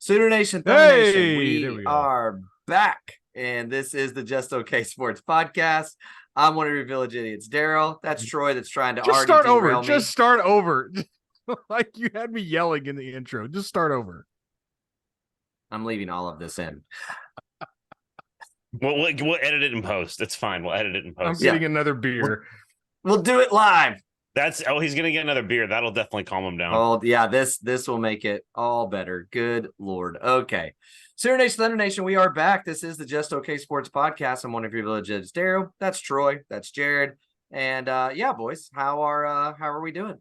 Sooner Nation, Thunder Nation, There we go. are back, and this is the Just Okay Sports Podcast. I'm one of your village idiots, Daryl. That's Troy. That's trying to Just already start over. derail me. Just start over. Like you had me yelling in the intro. Just start over. I'm leaving all of this in. We'll edit it in post. It's fine. We'll edit it in I'm post. getting another beer. We'll do it live. He's gonna get another beer. That'll definitely calm him down. Oh yeah, this will make it all better. Good Lord. Okay. Sooner Nation, Thunder Nation, we are back. This is the Just Okay Sports Podcast. I'm one of your village idiots, Daryl. That's Troy. That's Jared. And yeah, boys, how are we doing?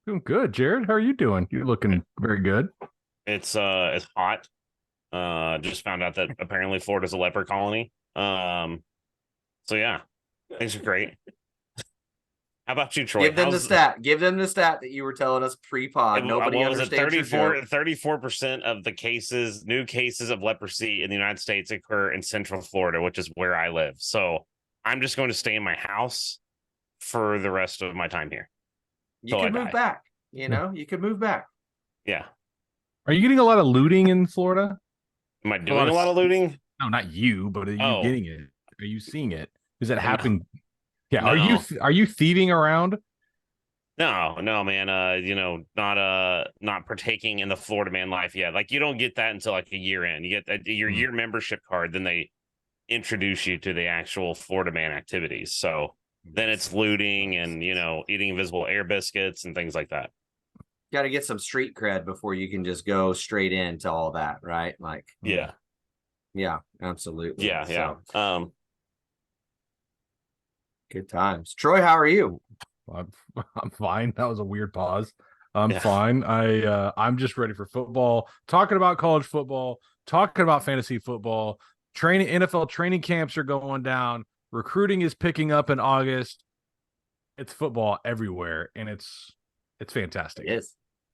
Doing good, Jared. How are you doing? You're looking very good. It's hot. Just found out that apparently Florida's a leper colony. So yeah, things are great. How about you, Troy? Give them the stat. Give them the stat that you were telling us pre-pod. Nobody understands your joke. 34% of the new cases of leprosy in the United States occur in Central Florida, which is where I live. So I'm just going to stay in my house for the rest of my time here. You could move back. You could move back. Yeah. Are you getting a lot of looting in Florida? Am I doing a lot of looting? No, not you, but are you getting it? Are you seeing it? Does that happen? Yeah. No. Are you thieving around? No, man. Not partaking in the Florida man life yet. Like you don't get that until like a year in. You get your year membership card, then they introduce you to the actual Florida man activities. So then it's looting and eating invisible air biscuits and things like that. Got to get some street cred before you can just go straight into all that, right? Like, yeah, absolutely. Yeah. Good times. Troy, how are you? I'm fine. That was a weird pause. I'm fine. I'm just ready for football. Talking about college football, talking about fantasy football. NFL training camps are going down. Recruiting is picking up in August. It's football everywhere, and it's fantastic.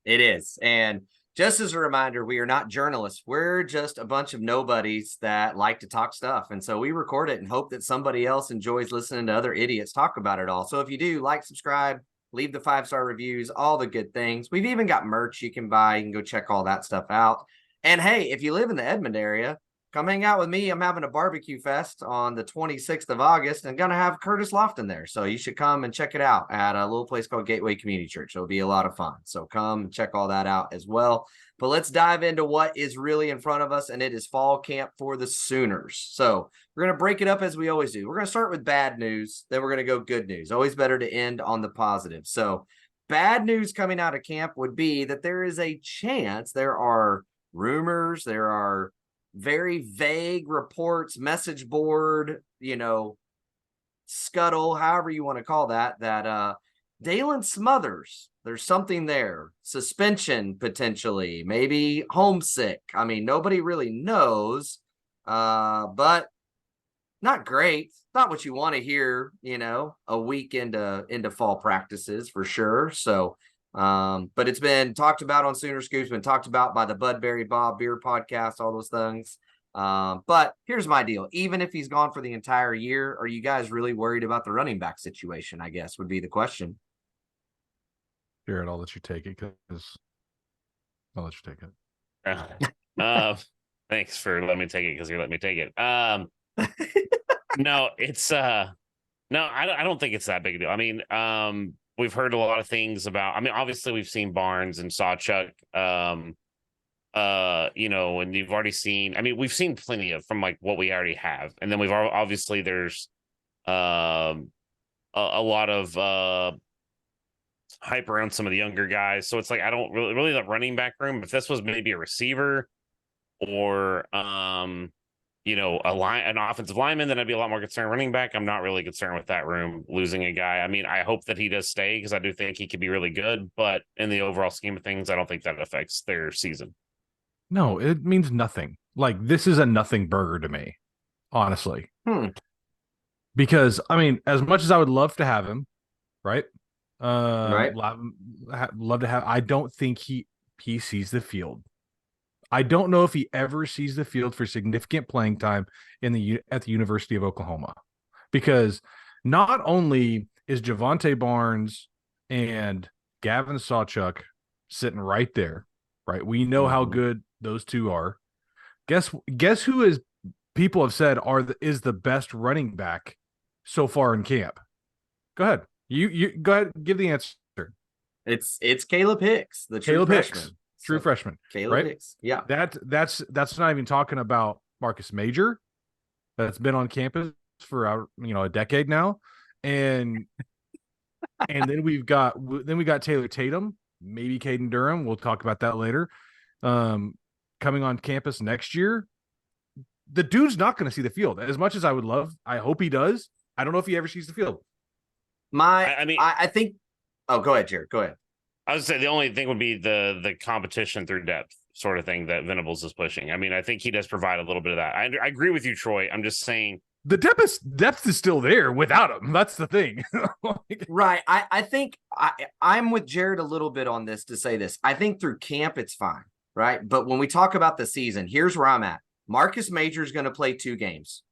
It is. And just as a reminder, we are not journalists. We're just a bunch of nobodies that like to talk stuff. And so we record it and hope that somebody else enjoys listening to other idiots talk about it all. So if you do, like, subscribe, leave the 5-star reviews, all the good things. We've even got merch you can buy. You can go check all that stuff out. And hey, if you live in the Edmond area, come hang out with me. I'm having a barbecue fest on the 26th of August and going to have Curtis Lofton there. So you should come and check it out at a little place called Gateway Community Church. It'll be a lot of fun. So come and check all that out as well. But let's dive into what is really in front of us, and it is fall camp for the Sooners. So we're going to break it up as we always do. We're going to start with bad news. Then we're going to go good news. Always better to end on the positive. So bad news coming out of camp would be that there is a chance, there are rumors, there are very vague reports, message board, scuttle, however you want to call that Dalen Smothers, there's something there. Suspension, potentially, maybe homesick. I mean, nobody really knows, but not great. Not what you want to hear, a week into fall practices for sure. So, but it's been talked about on Sooner Scoops, been talked about by the Budberry Bob Beer podcast, all those things. But here's my deal. Even if he's gone for the entire year, are you guys really worried about the running back situation? I guess would be the question. Jared, I'll let you take it because I'll let you take it. Thanks for letting me take it because you let me take it. No, it's I don't think it's that big a deal. I mean, we've heard a lot of things about. I mean, obviously we've seen Barnes and Sawchuk, and you've already seen. I mean, we've seen plenty of from like what we already have, and then we've obviously there's a lot of hype around some of the younger guys. So it's like I don't really the running back room. If this was maybe a receiver or an offensive lineman, then I'd be a lot more concerned. Running back, I'm not really concerned with that room losing a guy. I mean, I hope that he does stay because I do think he could be really good, but in the overall scheme of things, I don't think that affects their season. No, it means nothing. Like, this is a nothing burger to me, honestly. Because, I mean, as much as I would love to have him, right? Right. Love to have. I don't think he sees the field. I don't know if he ever sees the field for significant playing time at the University of Oklahoma, because not only is Javonte Barnes and Gavin Sawchuk sitting right there, right? We know how good those two are. Guess who is people have said is the best running back so far in camp? Go ahead. You go ahead, give the answer. It's Caleb Hicks, the true freshman. True freshman. Caleb Hicks. Yeah. That's not even talking about Marcus Major, that's been on campus for a decade now. And then we got Taylor Tatum, maybe Caden Durham. We'll talk about that later. Coming on campus next year. The dude's not going to see the field as much as I would love. I hope he does. I don't know if he ever sees the field. I think. Oh, go ahead, Jared. Go ahead. I would say the only thing would be the competition through depth sort of thing that Venables is pushing. I mean, I think he does provide a little bit of that. I agree with you, Troy. I'm just saying the depth is still there without him. That's the thing. Right. I think I'm with Jared a little bit on this to say this. I think through camp, it's fine. Right. But when we talk about the season, here's where I'm at. Marcus Major is going to play 2 games.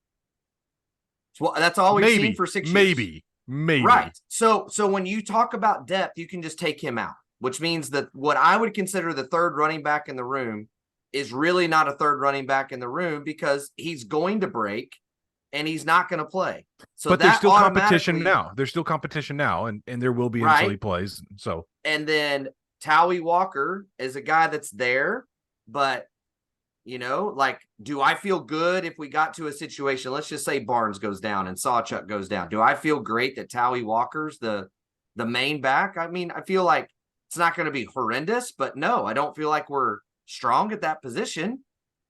Well, that's all we've seen for 6 years. Maybe. Right. So when you talk about depth, you can just take him out, which means that what I would consider the third running back in the room is really not a third running back in the room because he's going to break and he's not going to play. So but there's still competition now. There's still competition now, and there will be until he plays. So and then Towie Walker is a guy that's there, but do I feel good if we got to a situation? Let's just say Barnes goes down and Sawchuk goes down. Do I feel great that Towie Walker's the main back? I mean, I feel like it's not going to be horrendous, but no, I don't feel like we're strong at that position.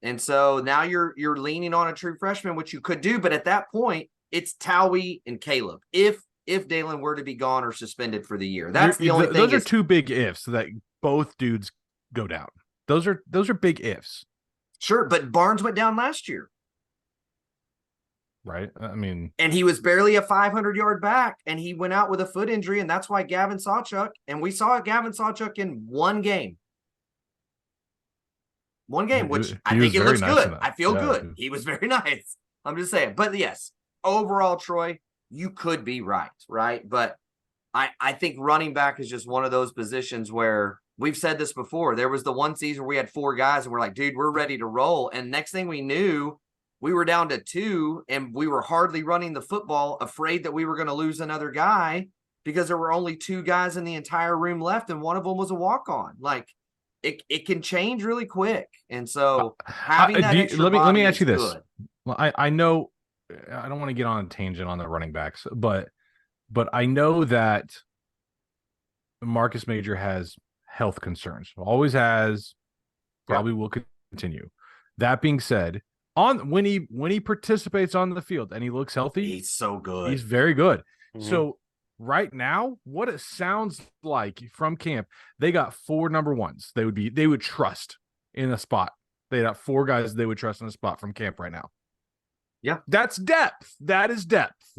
And so now you're leaning on a true freshman, which you could do, but at that point, it's Towie and Caleb. If Dalen were to be gone or suspended for the year, that's the only thing. Those are 2 big ifs that both dudes go down. Those are big ifs. Sure, but Barnes went down last year. Right. I mean, and he was barely a 500-yard back, and he went out with a foot injury, and that's why Gavin Sawchuk, and we saw Gavin Sawchuk in one game. Which I think it looks good. I feel good. He was very nice. I'm just saying. But yes, overall, Troy, you could be right? But I think running back is just one of those positions where we've said this before. There was the one season where we had 4 guys and we're like, dude, we're ready to roll. And next thing we knew, we were down to 2 and we were hardly running the football, afraid that we were going to lose another guy because there were only 2 guys in the entire room left. And one of them was a walk-on. Like it can change really quick. And so having that extra let me ask you this. Good. Well, I know I don't want to get on a tangent on the running backs, but I know that Marcus Major has health concerns. Always has, probably will continue. That being said, when he participates on the field and he looks healthy, he's so good. He's very good. Mm-hmm. So right now, what it sounds like from camp, they got 4 number ones. They would trust in a spot. They got 4 guys they would trust in a spot from camp right now. Yeah, that's depth. That is depth.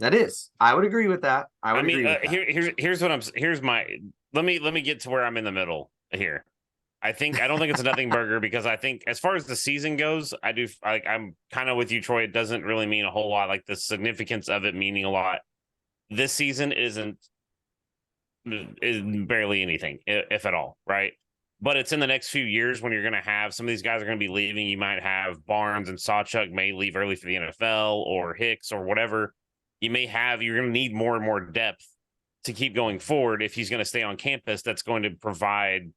That is. I would agree with that. Here's my. Let me get to where I'm in the middle here. I don't think it's a nothing burger because I think as far as the season goes, I'm kind of with you, Troy. It doesn't really mean a whole lot. Like the significance of it meaning a lot. This season is barely anything, if at all, right? But it's in the next few years when you're going to have some of these guys are going to be leaving. You might have Barnes and Sawchuk may leave early for the NFL or Hicks or whatever. You're going to need more and more depth to keep going forward if he's going to stay on campus. That's going to provide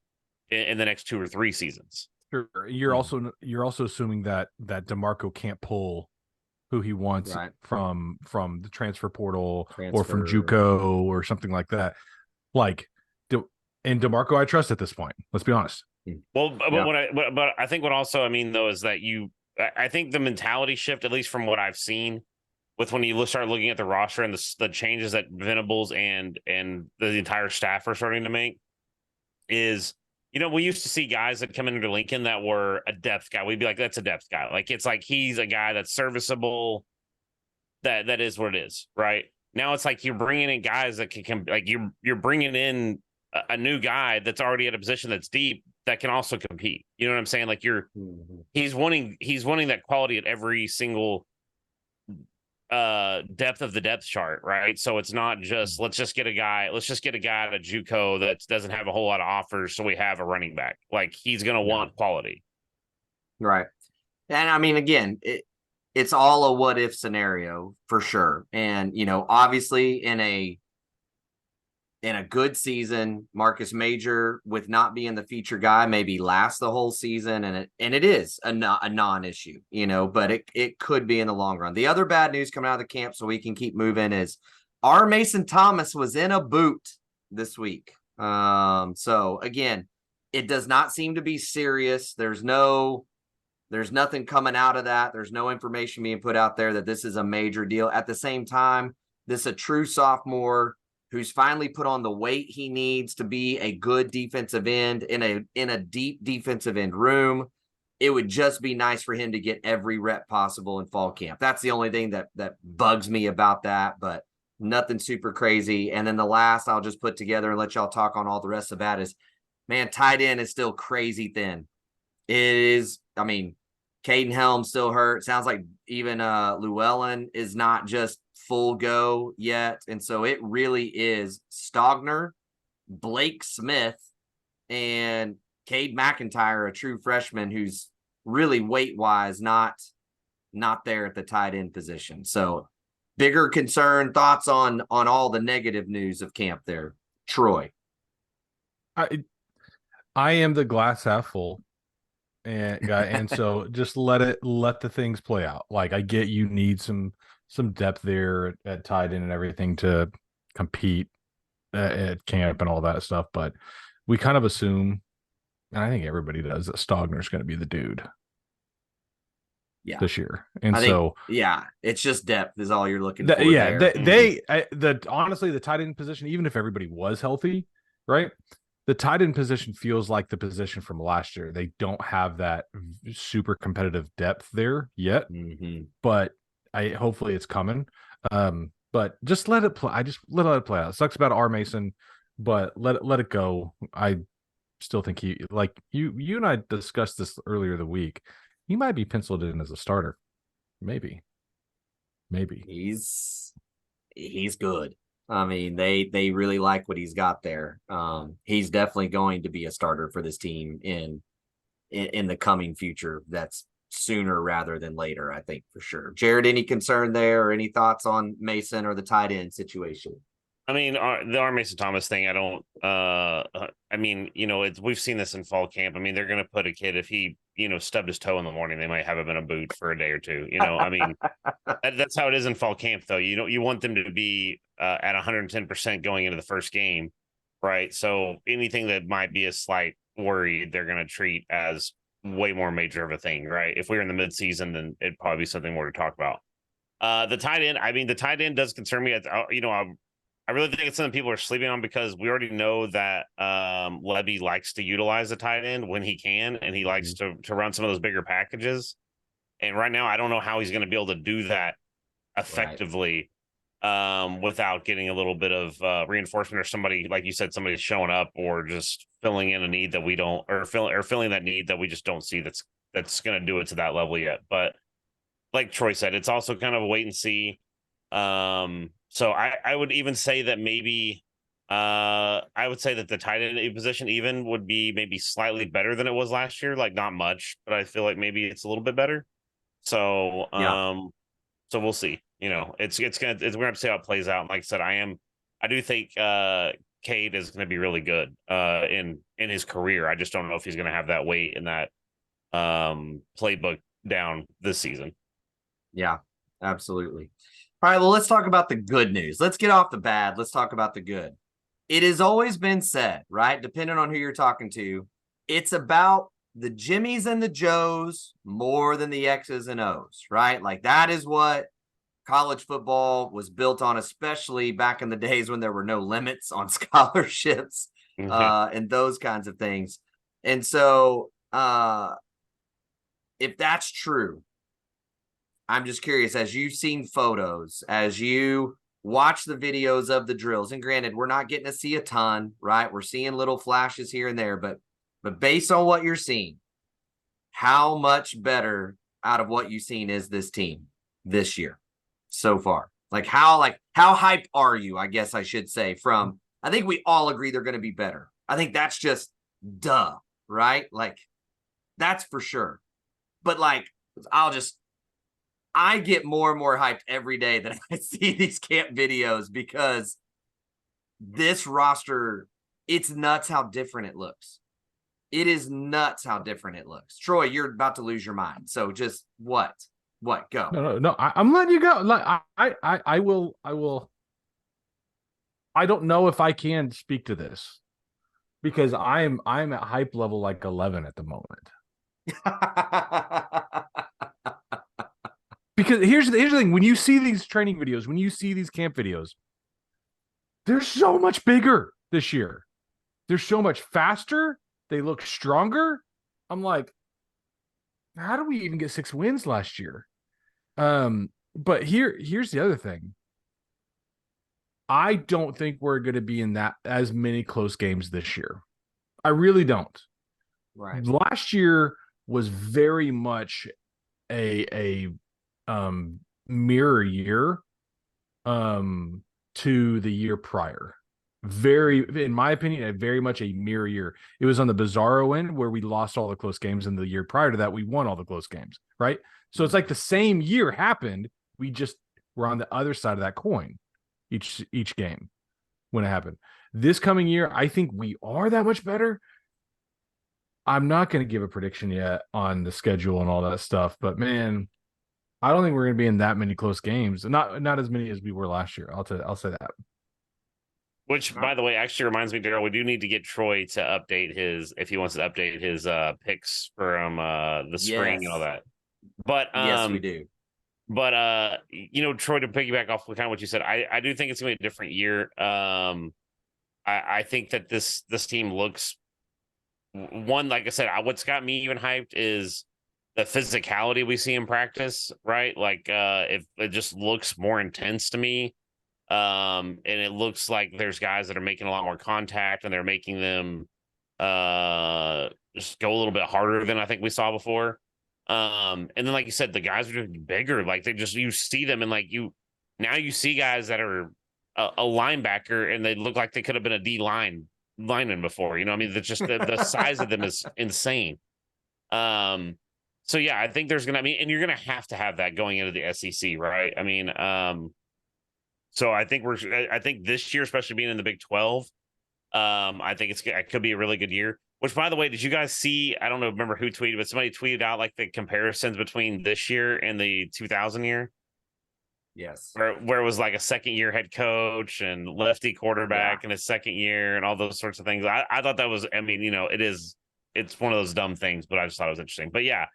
in the next 2 or 3 seasons. Sure. You're also assuming that DeMarco can't pull who he wants from the transfer portal or from JUCO or something like that. And DeMarco, I trust at this point. Let's be honest. Well, but I think what also I mean though is that I think the mentality shift, at least from what I've seen, with when you start looking at the roster and the changes that Venables and the entire staff are starting to make, is we used to see guys that come into Lincoln that were a depth guy. We'd be like, that's a depth guy. Like it's like he's a guy that's serviceable. That is what it is, right? Now it's like you're bringing in guys that can like you're bringing in a new guy that's already at a position that's deep that can also compete. You know what I'm saying? Like he's wanting that quality at every single depth of the depth chart, right? So it's not just let's just get a guy at a JUCO that doesn't have a whole lot of offers, so we have a running back. Like, he's going to want quality. Right. And I mean, again, it's all a what if scenario for sure. And, obviously in a good season, Marcus Major, with not being the feature guy, maybe last the whole season. And it is a non-issue, but it could be in the long run. The other bad news coming out of the camp, so we can keep moving, is our Mason Thomas was in a boot this week. So again, it does not seem to be serious. There's nothing coming out of that. There's no information being put out there that this is a major deal. At the same time, this is a true sophomore who's finally put on the weight he needs to be a good defensive end in a deep defensive end room. It would just be nice for him to get every rep possible in fall camp. That's the only thing that bugs me about that, but nothing super crazy. And then the last I'll just put together and let y'all talk on all the rest of that is, man, tight end is still crazy thin. It is, I mean, Caden Helms still hurt. Sounds like even Llewellyn is not just full go yet. And so it really is Stogner, Blake Smith, and Cade McIntyre, a true freshman who's really weight-wise not there at the tight end position. So bigger concern, thoughts on all the negative news of camp there, Troy? I am the glass half full and so just let the things play out. Like, I get you need some depth there at tight end and everything to compete at camp and all that stuff, but we kind of assume, and I think everybody does, that Stogner's going to be the dude. This year. And it's just depth is all you're looking for. Honestly, the tight end position, even if everybody was healthy, right? The tight end position feels like the position from last year. They don't have that super competitive depth there yet, but hopefully it's coming. But just let it play. Let it play out. It sucks about R. Mason, but let it go. I still think you and I discussed this earlier the week. He might be penciled in as a starter. Maybe. He's good. I mean, they really like what he's got there. He's definitely going to be a starter for this team in the coming future. That's sooner rather than later, I think, for sure. Jared, any concern there or any thoughts on Mason or the tight end situation? I mean, the R. Mason Thomas thing, I don't, we've seen this in fall camp. I mean, they're going to put a kid, if he, stubbed his toe in the morning, they might have him in a boot for a day or two. I mean, that's how it is in fall camp, though. You want them to be at 110% going into the first game, right? So anything that might be a slight worry, they're going to treat as way more major of a thing, right? If we were in the midseason, then it'd probably be something more to talk about. The tight end does concern me. I really think it's something people are sleeping on, because we already know that Lebby likes to utilize the tight end when he can, and he likes to run some of those bigger packages. And right now, I don't know how he's going to be able to do that effectively without getting a little bit of reinforcement, or somebody, like you said, somebody showing up or just filling in a need that we don't, or filling that need that we just don't see that's going to do it to that level yet. But like Troy said, it's also kind of a wait and see. So I would even say that maybe I would say that the tight end position even would be maybe slightly better than it was last year. Like, not much, but I feel like maybe it's a little bit better. So so we'll see. We're gonna have to see how it plays out. And like I said, I do think Cade is gonna be really good in his career. I just don't know if he's gonna have that weight in that playbook down this season. Yeah, absolutely. All right, well, let's talk about the good news. Let's get off the bad. Let's talk about the good. It has always been said, right, depending on who you're talking to, it's about the Jimmies and the Joes more than the X's and O's, right? Like, that is what college football was built on, especially back in the days when there were no limits on scholarships and those kinds of things. And so if that's true, I'm just curious, as you've seen photos, as you watch the videos of the drills, and granted, we're not getting to see a ton, right? We're seeing little flashes here and there, but based on what you're seeing, how much better out of what you've seen is this team this year? so far? How hype are you? I guess I should say. From I think we all agree they're going to be better. I think that's just duh, right? Like that's for sure. But like I get more and more hyped every day that I see these camp videos because this roster, it's nuts how different it looks. It is nuts how different it looks. Troy, you're about to lose your mind. So just what? What? Go. No. I'm letting you go. Like I will. I don't know if I can speak to this because I'm at hype level like 11 at the moment. Because here's the thing: when you see these training videos, when you see these camp videos, they're so much bigger this year. They're so much faster. They look stronger. I'm like, how do we even get 6 wins last year? But here's the other thing. I don't think we're going to be in that as many close games this year. I really don't. Right. Last year was very much a mirror year to the year prior. Very, in my opinion, very much a mirror year. It was on the bizarro end where we lost all the close games, and the year prior to that, we won all the close games, right? So it's like the same year happened. We just were on the other side of that coin each game when it happened. This coming year, I think we are that much better. I'm not going to give a prediction yet on the schedule and all that stuff, but man, I don't think we're going to be in that many close games. Not as many as we were last year. I'll say that. Which, by the way, actually reminds me, Daryl, we do need to get Troy to update if he wants to update his picks from the spring and all that. But yes, we do. But Troy, to piggyback off kind of what you said, I do think it's gonna be a different year. I think that this team looks one, like I said, what's got me even hyped is the physicality we see in practice, right? Like it just looks more intense to me. And it looks like there's guys that are making a lot more contact and they're making them just go a little bit harder than I think we saw before. And then like you said, the guys are just bigger. Like you see them and like you see guys that are a linebacker and they look like they could have been a lineman before. You know, I mean, just the size of them is insane. So yeah, I think there's gonna be, and you're gonna have to have that going into the SEC, right? I mean, so I think this year, especially being in the Big 12, I think it could be a really good year. Which, by the way, did you guys see? I don't know, remember who tweeted, but somebody tweeted out like the comparisons between this year and the 2000 year. Yes, where it was like a second year head coach and lefty quarterback in his second year and all those sorts of things. I thought that was, I mean, it's one of those dumb things, but I just thought it was interesting. But yeah,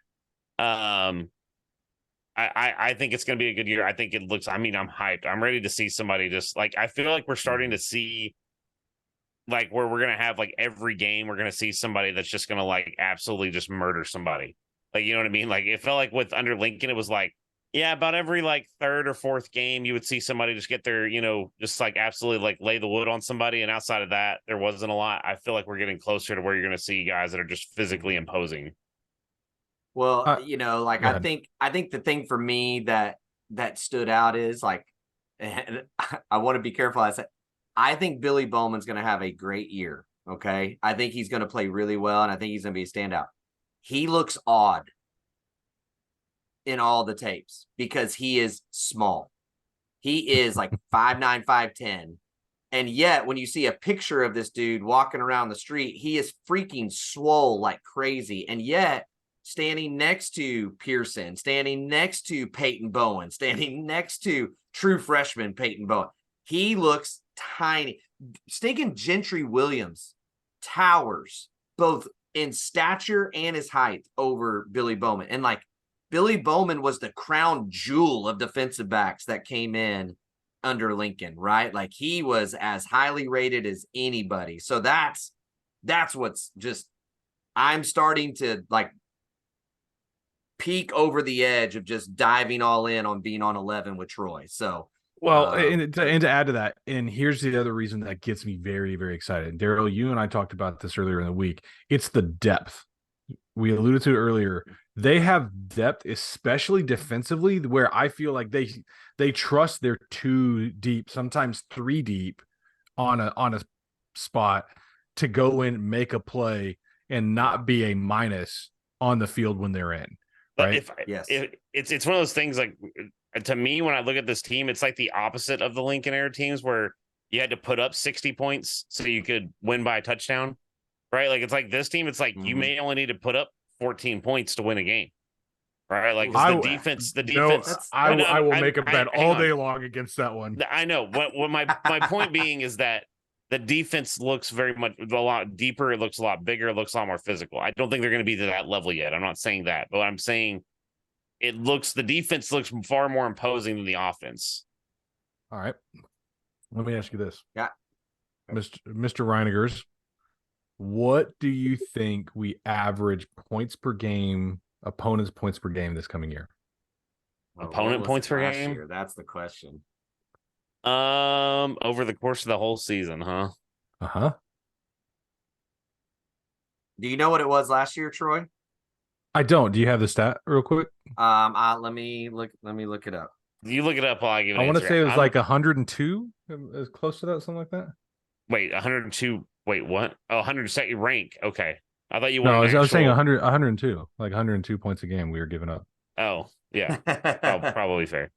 I think it's going to be a good year. I think it looks, I mean, I'm hyped. I'm ready to see somebody just like, I feel like we're starting to see like where we're going to have like every game, we're going to see somebody that's just going to like absolutely just murder somebody. Like, you know what I mean? Like it felt like with under Lincoln, it was like, yeah, about every like third or fourth game, you would see somebody just get their, just like absolutely like lay the wood on somebody. And outside of that, there wasn't a lot. I feel like we're getting closer to where you're going to see guys that are just physically imposing. Well, I think the thing for me that stood out is like, and I want to be careful. I think Billy Bowman's going to have a great year. Okay. I think he's going to play really well. And I think he's going to be a standout. He looks odd in all the tapes because he is small. He is like 5'9", 5'10". And yet when you see a picture of this dude walking around the street, he is freaking swole like crazy. And yet standing next to Pearson, standing next to Peyton Bowen, standing next to true freshman Peyton Bowen, he looks tiny. Stinking Gentry Williams towers both in stature and his height over Billy Bowman. And like Billy Bowman was the crown jewel of defensive backs that came in under Lincoln, right? Like he was as highly rated as anybody. So that's what's just, I'm starting to like peek over the edge of just diving all in on being on 11 with Troy. So, well, and to add to that, and here's the other reason that gets me very, very excited. Daryl, you and I talked about this earlier in the week. It's the depth. We alluded to it earlier. they have depth, especially defensively, where I feel like they trust their 2 deep, sometimes 3 deep on a spot to go in, make a play, and not be a minus on the field when they're in. But Right? It's one of those things, like, to me, when I look at this team, it's like the opposite of the Lincoln era teams where you had to put up 60 points so you could win by a touchdown, right? Like, it's like this team, it's like you may only need to put up 14 points to win a game, right? Like, the defense. I will make a bet all day long against that one. I know what my point being is that the defense looks very much a lot deeper. It looks a lot bigger. It looks a lot more physical. I don't think they're going to be to that level yet. I'm not saying that, but I'm saying the defense looks far more imposing than the offense. All right. Let me ask you this. Yeah. Mr. Reinigers, what do you think we average points per game, opponents' points per game this coming year? Opponent points per game? Year? That's the question. Over the course of the whole season, huh? Uh-huh. Do you know what it was last year, Troy? I don't. Do you have the stat real quick? Let me look it up. You look it up while I give it. I want to say it was like 102, as close to that, something like that. Wait, 102. Wait, what? Oh, 100 rank. Okay. I thought you No, I was saying 102, like 102 points a game we were giving up. Oh, yeah. Oh, probably fair.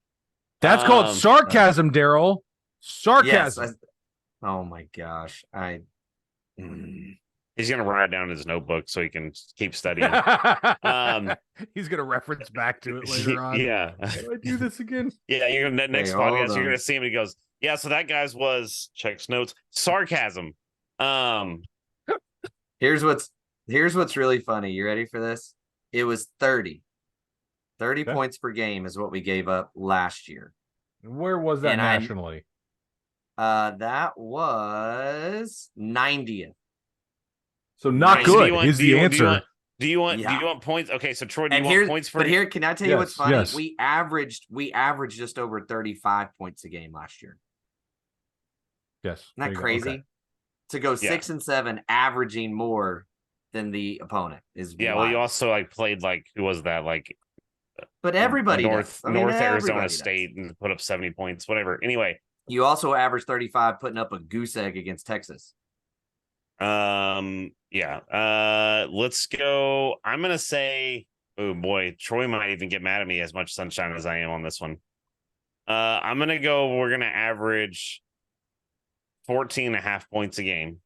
That's called sarcasm, Daryl. Sarcasm. Yes, oh my gosh. He's gonna write it down in his notebook so he can keep studying. He's gonna reference back to it later on. Yeah. How do I do this again? Yeah, you're gonna next podcast, you're gonna see him and he goes, yeah, so that guy's was checks notes, sarcasm. Here's what's really funny. You ready for this? It was 30 points per game is what we gave up last year. Where was that nationally? That was 90th. So not good is the answer. Do you want points? Okay, so Troy, do you want points for? But here, can I tell you what's funny? Yes. We averaged just over 35 points a game last year. Yes. Isn't that crazy? Okay. To go 6 and 7, averaging more than the opponent is wild. Well, you also played who was that But everybody North Arizona State and put up 70 points, whatever. Anyway, you also averaged 35, putting up a goose egg against Texas. Let's go. I'm gonna say, oh boy, Troy might even get mad at me as much sunshine as I am on this one. I'm gonna go, we're gonna average 14.5 points a game.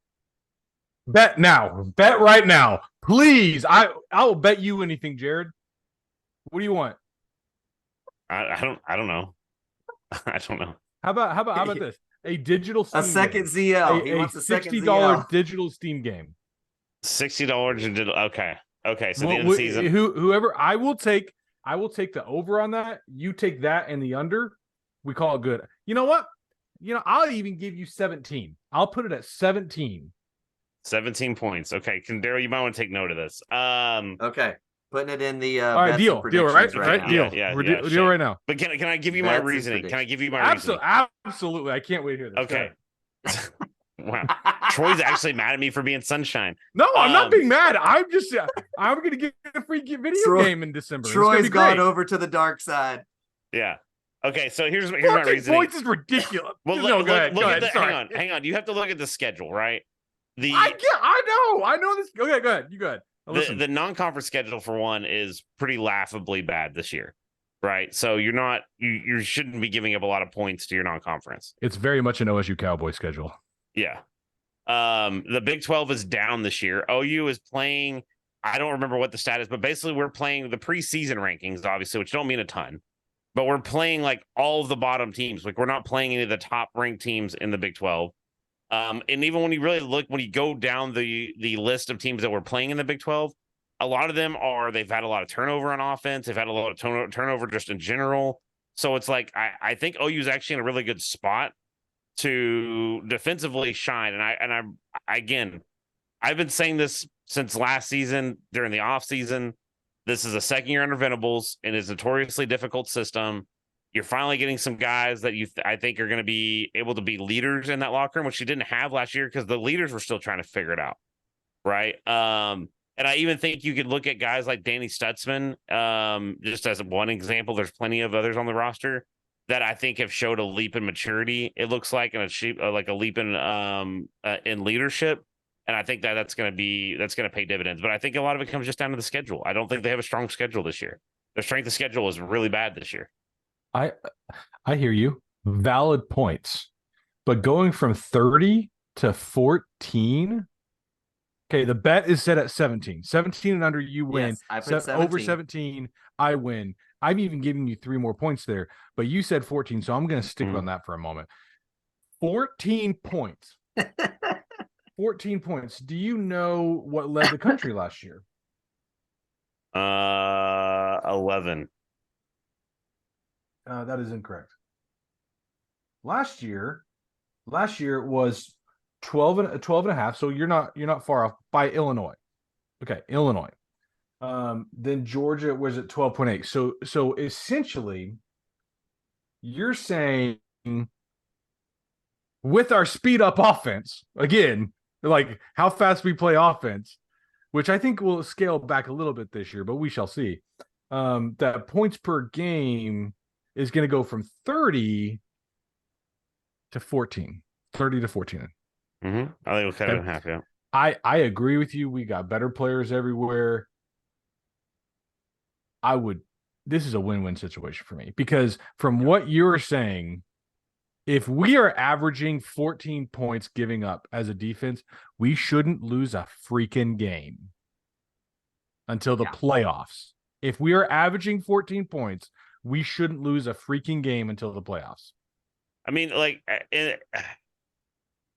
Bet right now, please. I will bet you anything, Jared. What do you want? I don't know. I don't know. How about this? A digital Steam second game. ZL. He wants a second $60 digital Steam game. $60 okay. So the end of the season. Whoever I will take the over on that. You take that and the under. We call it good. You know what? I'll even give you 17. I'll put it at 17. 17 points. Okay. Daryl, you might want to take note of this. Okay. Putting it in the all right, deal, right? Deal. Yeah, deal right now. But can I give you my reasoning? Can I give you my reasoning? Absolutely. I can't wait to hear this. Okay. Wow. Troy's actually mad at me for being sunshine. No, I'm not being mad. I'm going to get a free video game in December. Troy's gone over to the dark side. Yeah. Okay, so here's my reasoning. Points is ridiculous. Well, go ahead. Hang on. You have to look at the schedule, right? I know this. Okay, go ahead. You go ahead. The non-conference schedule, for one, is pretty laughably bad this year, right? So you shouldn't be giving up a lot of points to your non-conference. It's very much an OSU Cowboy schedule. Yeah. The Big 12 is down this year. OU is playing, I don't remember what the stat is, but basically we're playing the preseason rankings, obviously, which don't mean a ton, but we're playing all of the bottom teams. We're not playing any of the top ranked teams in the Big 12. And even when you really look, when you go down the list of teams that we're playing in the Big 12, a lot of them they've had a lot of turnover on offense. They've had a lot of turnover just in general. So it's I think OU is actually in a really good spot to defensively shine. And I've been saying this since last season during the off season. This is a second year under Venables in his notoriously difficult system. You're finally getting some guys that I think are going to be able to be leaders in that locker room, which you didn't have last year because the leaders were still trying to figure it out, right? And I even think you could look at guys like Danny Stutzman, just as one example. There's plenty of others on the roster that I think have showed a leap in maturity. It looks like like a leap in leadership, and I think that's going to pay dividends. But I think a lot of it comes just down to the schedule. I don't think they have a strong schedule this year. Their strength of schedule is really bad this year. I hear you. Valid points, but going from 30 to 14. Okay, the bet is set at 17. 17 and under, you win. Yes, I put 17. Over 17, I win. I'm even giving you 3 more points there, but you said 14, so I'm going to stick on that for a moment. 14 points. 14 points. Do you know what led the country last year? 11. That is incorrect. Last year was 12 and a half. So you're not far off by Illinois. Okay, Illinois. Then Georgia was at 12.8. So essentially, you're saying with our speed up offense, again, like how fast we play offense, which I think will scale back a little bit this year, but we shall see. That points per game is going to go from 30 to 14. 30 to 14. Mm-hmm. I think we'll cut it in half, yeah. I agree with you. We got better players everywhere. This is a win-win situation for me because from what you're saying, if we are averaging 14 points giving up as a defense, we shouldn't lose a freaking game until the playoffs. If we are averaging 14 points, we shouldn't lose a freaking game until the playoffs. I mean, like,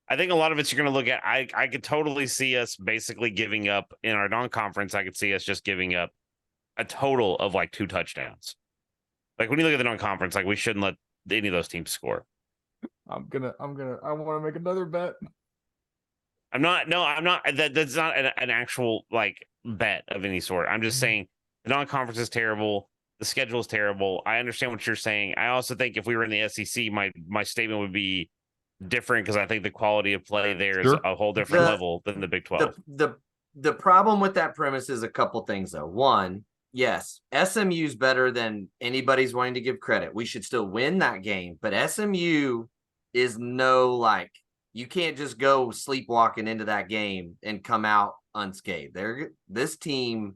I think a lot of it's you're going to look at. I could totally see us basically giving up in our non-conference. I could see us just giving up a total of like 2 touchdowns. Like when you look at the non-conference, like we shouldn't let any of those teams score. I want to make another bet. I'm not. That's not an actual like bet of any sort. I'm just saying the non-conference is terrible. The schedule is terrible. I understand what you're saying. I also think if we were in the SEC, my statement would be different because I think the quality of play there is a whole different level than the Big 12. The problem with that premise is a couple things though. One, yes, SMU's better than anybody's wanting to give credit. We should still win that game, but SMU is you can't just go sleepwalking into that game and come out unscathed. This team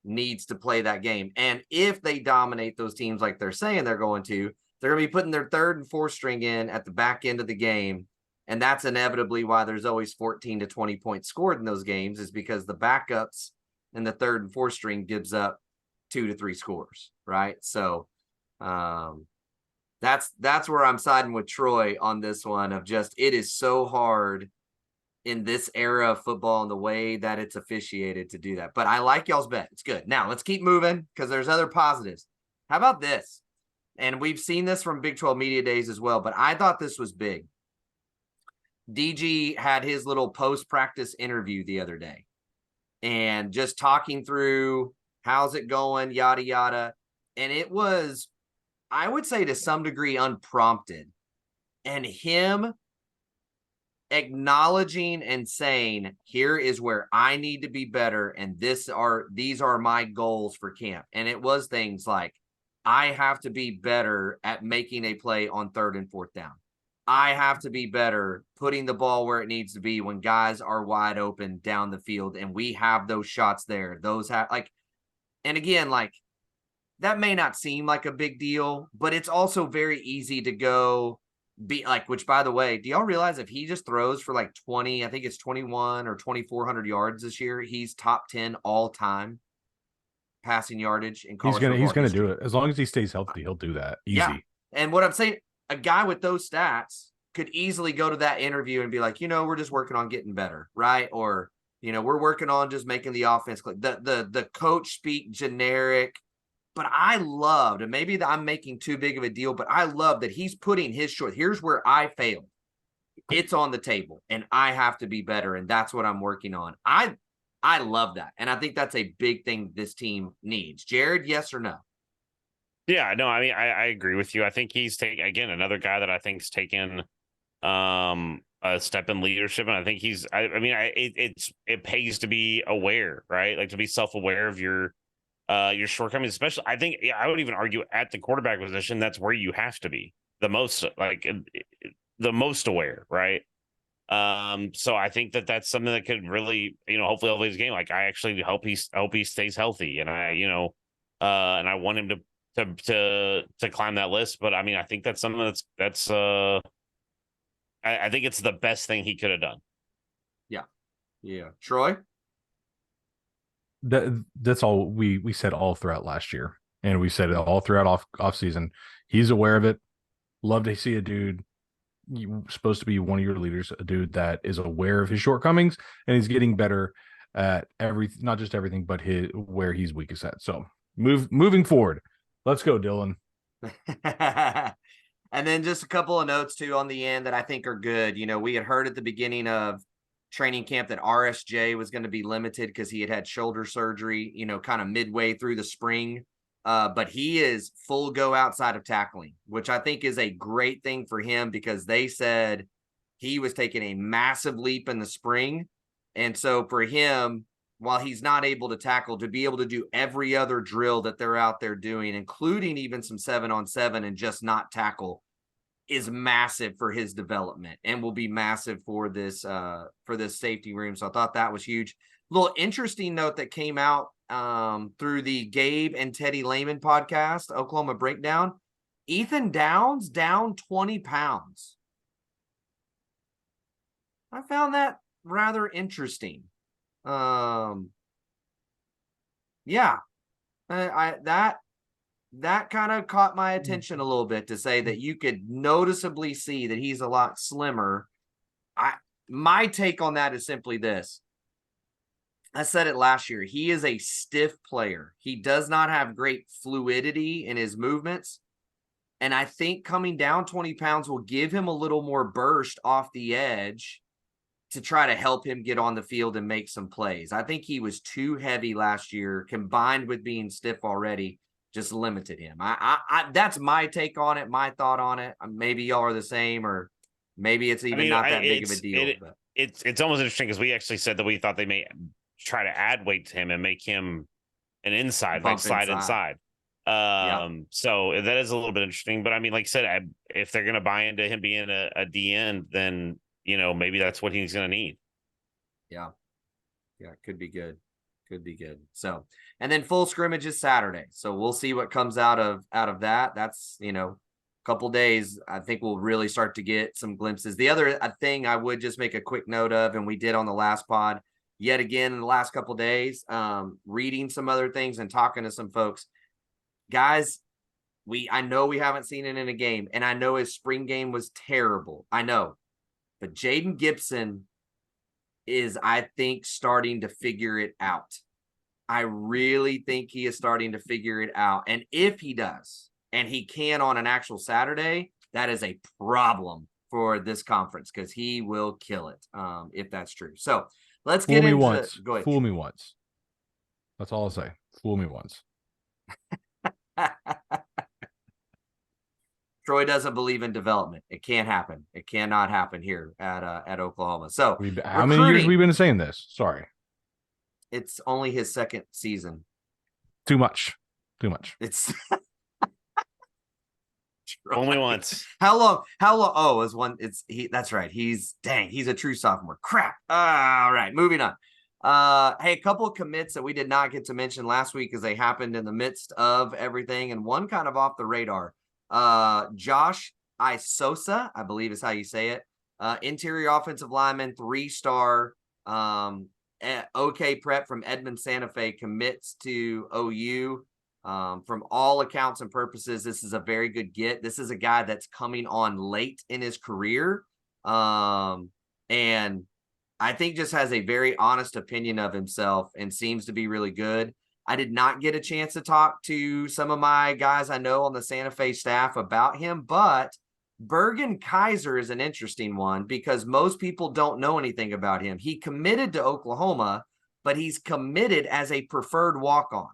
needs to play that game. And if they dominate those teams like they're saying they're going to be putting their 3rd and 4th string in at the back end of the game. And that's inevitably why there's always 14 to 20 points scored in those games, is because the backups and the 3rd and 4th string gives up 2 to 3 scores, right? So that's where I'm siding with Troy on this one of just, it is so hard in this era of football and the way that it's officiated to do that. But I like y'all's bet. It's good. Now let's keep moving because there's other positives. How about this? And we've seen this from Big 12 Media Days as well, but I thought this was big. DG had his little post-practice interview the other day and just talking through how's it going, yada, yada. And it was, I would say to some degree, unprompted. And him acknowledging and saying, here is where I need to be better. And these are my goals for camp. And it was things like, I have to be better at making a play on 3rd and 4th down. I have to be better putting the ball where it needs to be when guys are wide open down the field. And we have those shots there. And again, that may not seem like a big deal, but it's also very easy to go which by the way, do y'all realize if he just throws for 20, I think it's 21 or 2,400 yards this year, he's top 10 all time passing yardage in college football. He's going to do it. As long as he stays healthy, he'll do that. Easy. Yeah. And what I'm saying, a guy with those stats could easily go to that interview and be like, we're just working on getting better, right? Or, we're working on just making the offense click. The coach speak generic. But I loved, and maybe I'm making too big of a deal, but I love that he's putting his short. Here's where I failed. It's on the table, and I have to be better, and that's what I'm working on. I love that, and I think that's a big thing this team needs. Jared, yes or no? Yeah, no, I mean, I agree with you. I think he's another guy that I think's taken a step in leadership, and I think it pays to be aware, right? Like to be self-aware of your shortcomings, especially. I think I would even argue at the quarterback position, that's where you have to be the most, the most aware, right? So I think that's something that could really, hopefully elevate his game. Like I actually hope he stays healthy, and and I want him to climb that list. But I mean, I think that's something that's I think it's the best thing he could have done. Yeah. Troy? That's all we said all throughout last year, and we said it all throughout off season. He's aware of it. Love to see a dude supposed to be one of your leaders, a dude that is aware of his shortcomings, and he's getting better at not just everything, but where he's weakest at. So moving forward, let's go, Dylan. And then just a couple of notes too on the end that I think are good. We had heard at the beginning of training camp that RSJ was going to be limited because he had shoulder surgery, kind of midway through the spring. But he is full go outside of tackling, which I think is a great thing for him because they said he was taking a massive leap in the spring. And so for him, while he's not able to tackle, to be able to do every other drill that they're out there doing, including even some 7-on-7 and just not tackle, is massive for his development and will be massive for this safety room. So I thought that was huge. Little interesting note that came out through the Gabe and Teddy Lehman podcast, Oklahoma Breakdown. Ethan Downs down 20 pounds. I found that rather interesting. Yeah, that kind of caught my attention a little bit, to say that you could noticeably see that he's a lot slimmer. My take on that is simply this. I said it last year. He is a stiff player. He does not have great fluidity in his movements. And I think coming down 20 pounds will give him a little more burst off the edge to try to help him get on the field and make some plays. I think he was too heavy last year, combined with being stiff already, just limited him. That's my take on it, my thought on it. Maybe y'all are the same, or maybe it's even not that big of a deal. It's almost interesting because we actually said that we thought they may try to add weight to him and make him an inside, like slide inside. So that is a little bit interesting. But I mean, like I said, if they're going to buy into him being a D end, then maybe that's what he's going to need. Yeah, could be good. So, and then full scrimmage is Saturday, so we'll see what comes out of that. That's a couple days. I think we'll really start to get some glimpses. The other thing I would just make a quick note of, and we did on the last pod, yet again in the last couple days, reading some other things and talking to some folks, guys. I know we haven't seen it in a game, and I know his spring game was terrible. I know, but Jaden Gibson is, I think, starting to figure it out. I really think he is starting to figure it out. And if he does, and he can on an actual Saturday, that is a problem for this conference, because he will kill it if that's true. So let's get into once. Go ahead. Fool me once. That's all I'll say. Fool me once. Troy doesn't believe in development. It can't happen. It cannot happen here at Oklahoma. So how many years have we been saying this? Sorry. It's only his second season. Too much. It's only once. How long? Oh, it was one. That's right. He's a true sophomore. Crap. All right. Moving on. Hey, a couple of commits that we did not get to mention last week, because they happened in the midst of everything, and one kind of off the radar. Josh Isosa, I believe is how you say it. Interior offensive lineman, 3-star, OK prep from Edmond Santa Fe, commits to OU. From all accounts and purposes, this is a very good get. This is a guy that's coming on late in his career. And I think just has a very honest opinion of himself and seems to be really good. I did not get a chance to talk to some of my guys I know on the Santa Fe staff about him, but Bergen Kaiser is an interesting one because most people don't know anything about him. He committed to Oklahoma, but he's committed as a preferred walk-on.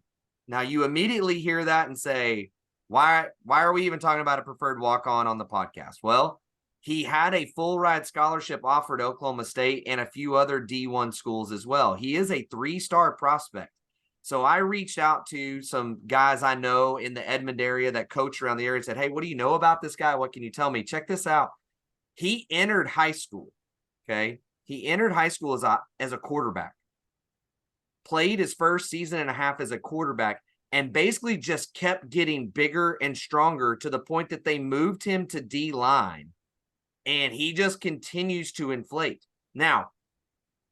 Now, you immediately hear that and say, why are we even talking about a preferred walk-on the podcast? Well, He had a full ride scholarship offered at Oklahoma State and a few other D1 schools as well. He is a 3-star prospect. So I reached out to some guys I know in the Edmond area that coach around the area and said, hey, what do you know about this guy? What can you tell me? Check this out. He entered high school. Okay. He entered high school as a quarterback, played his first season and a half as a quarterback, and basically just kept getting bigger and stronger to the point that they moved him to D-line. And he just continues to inflate. Now,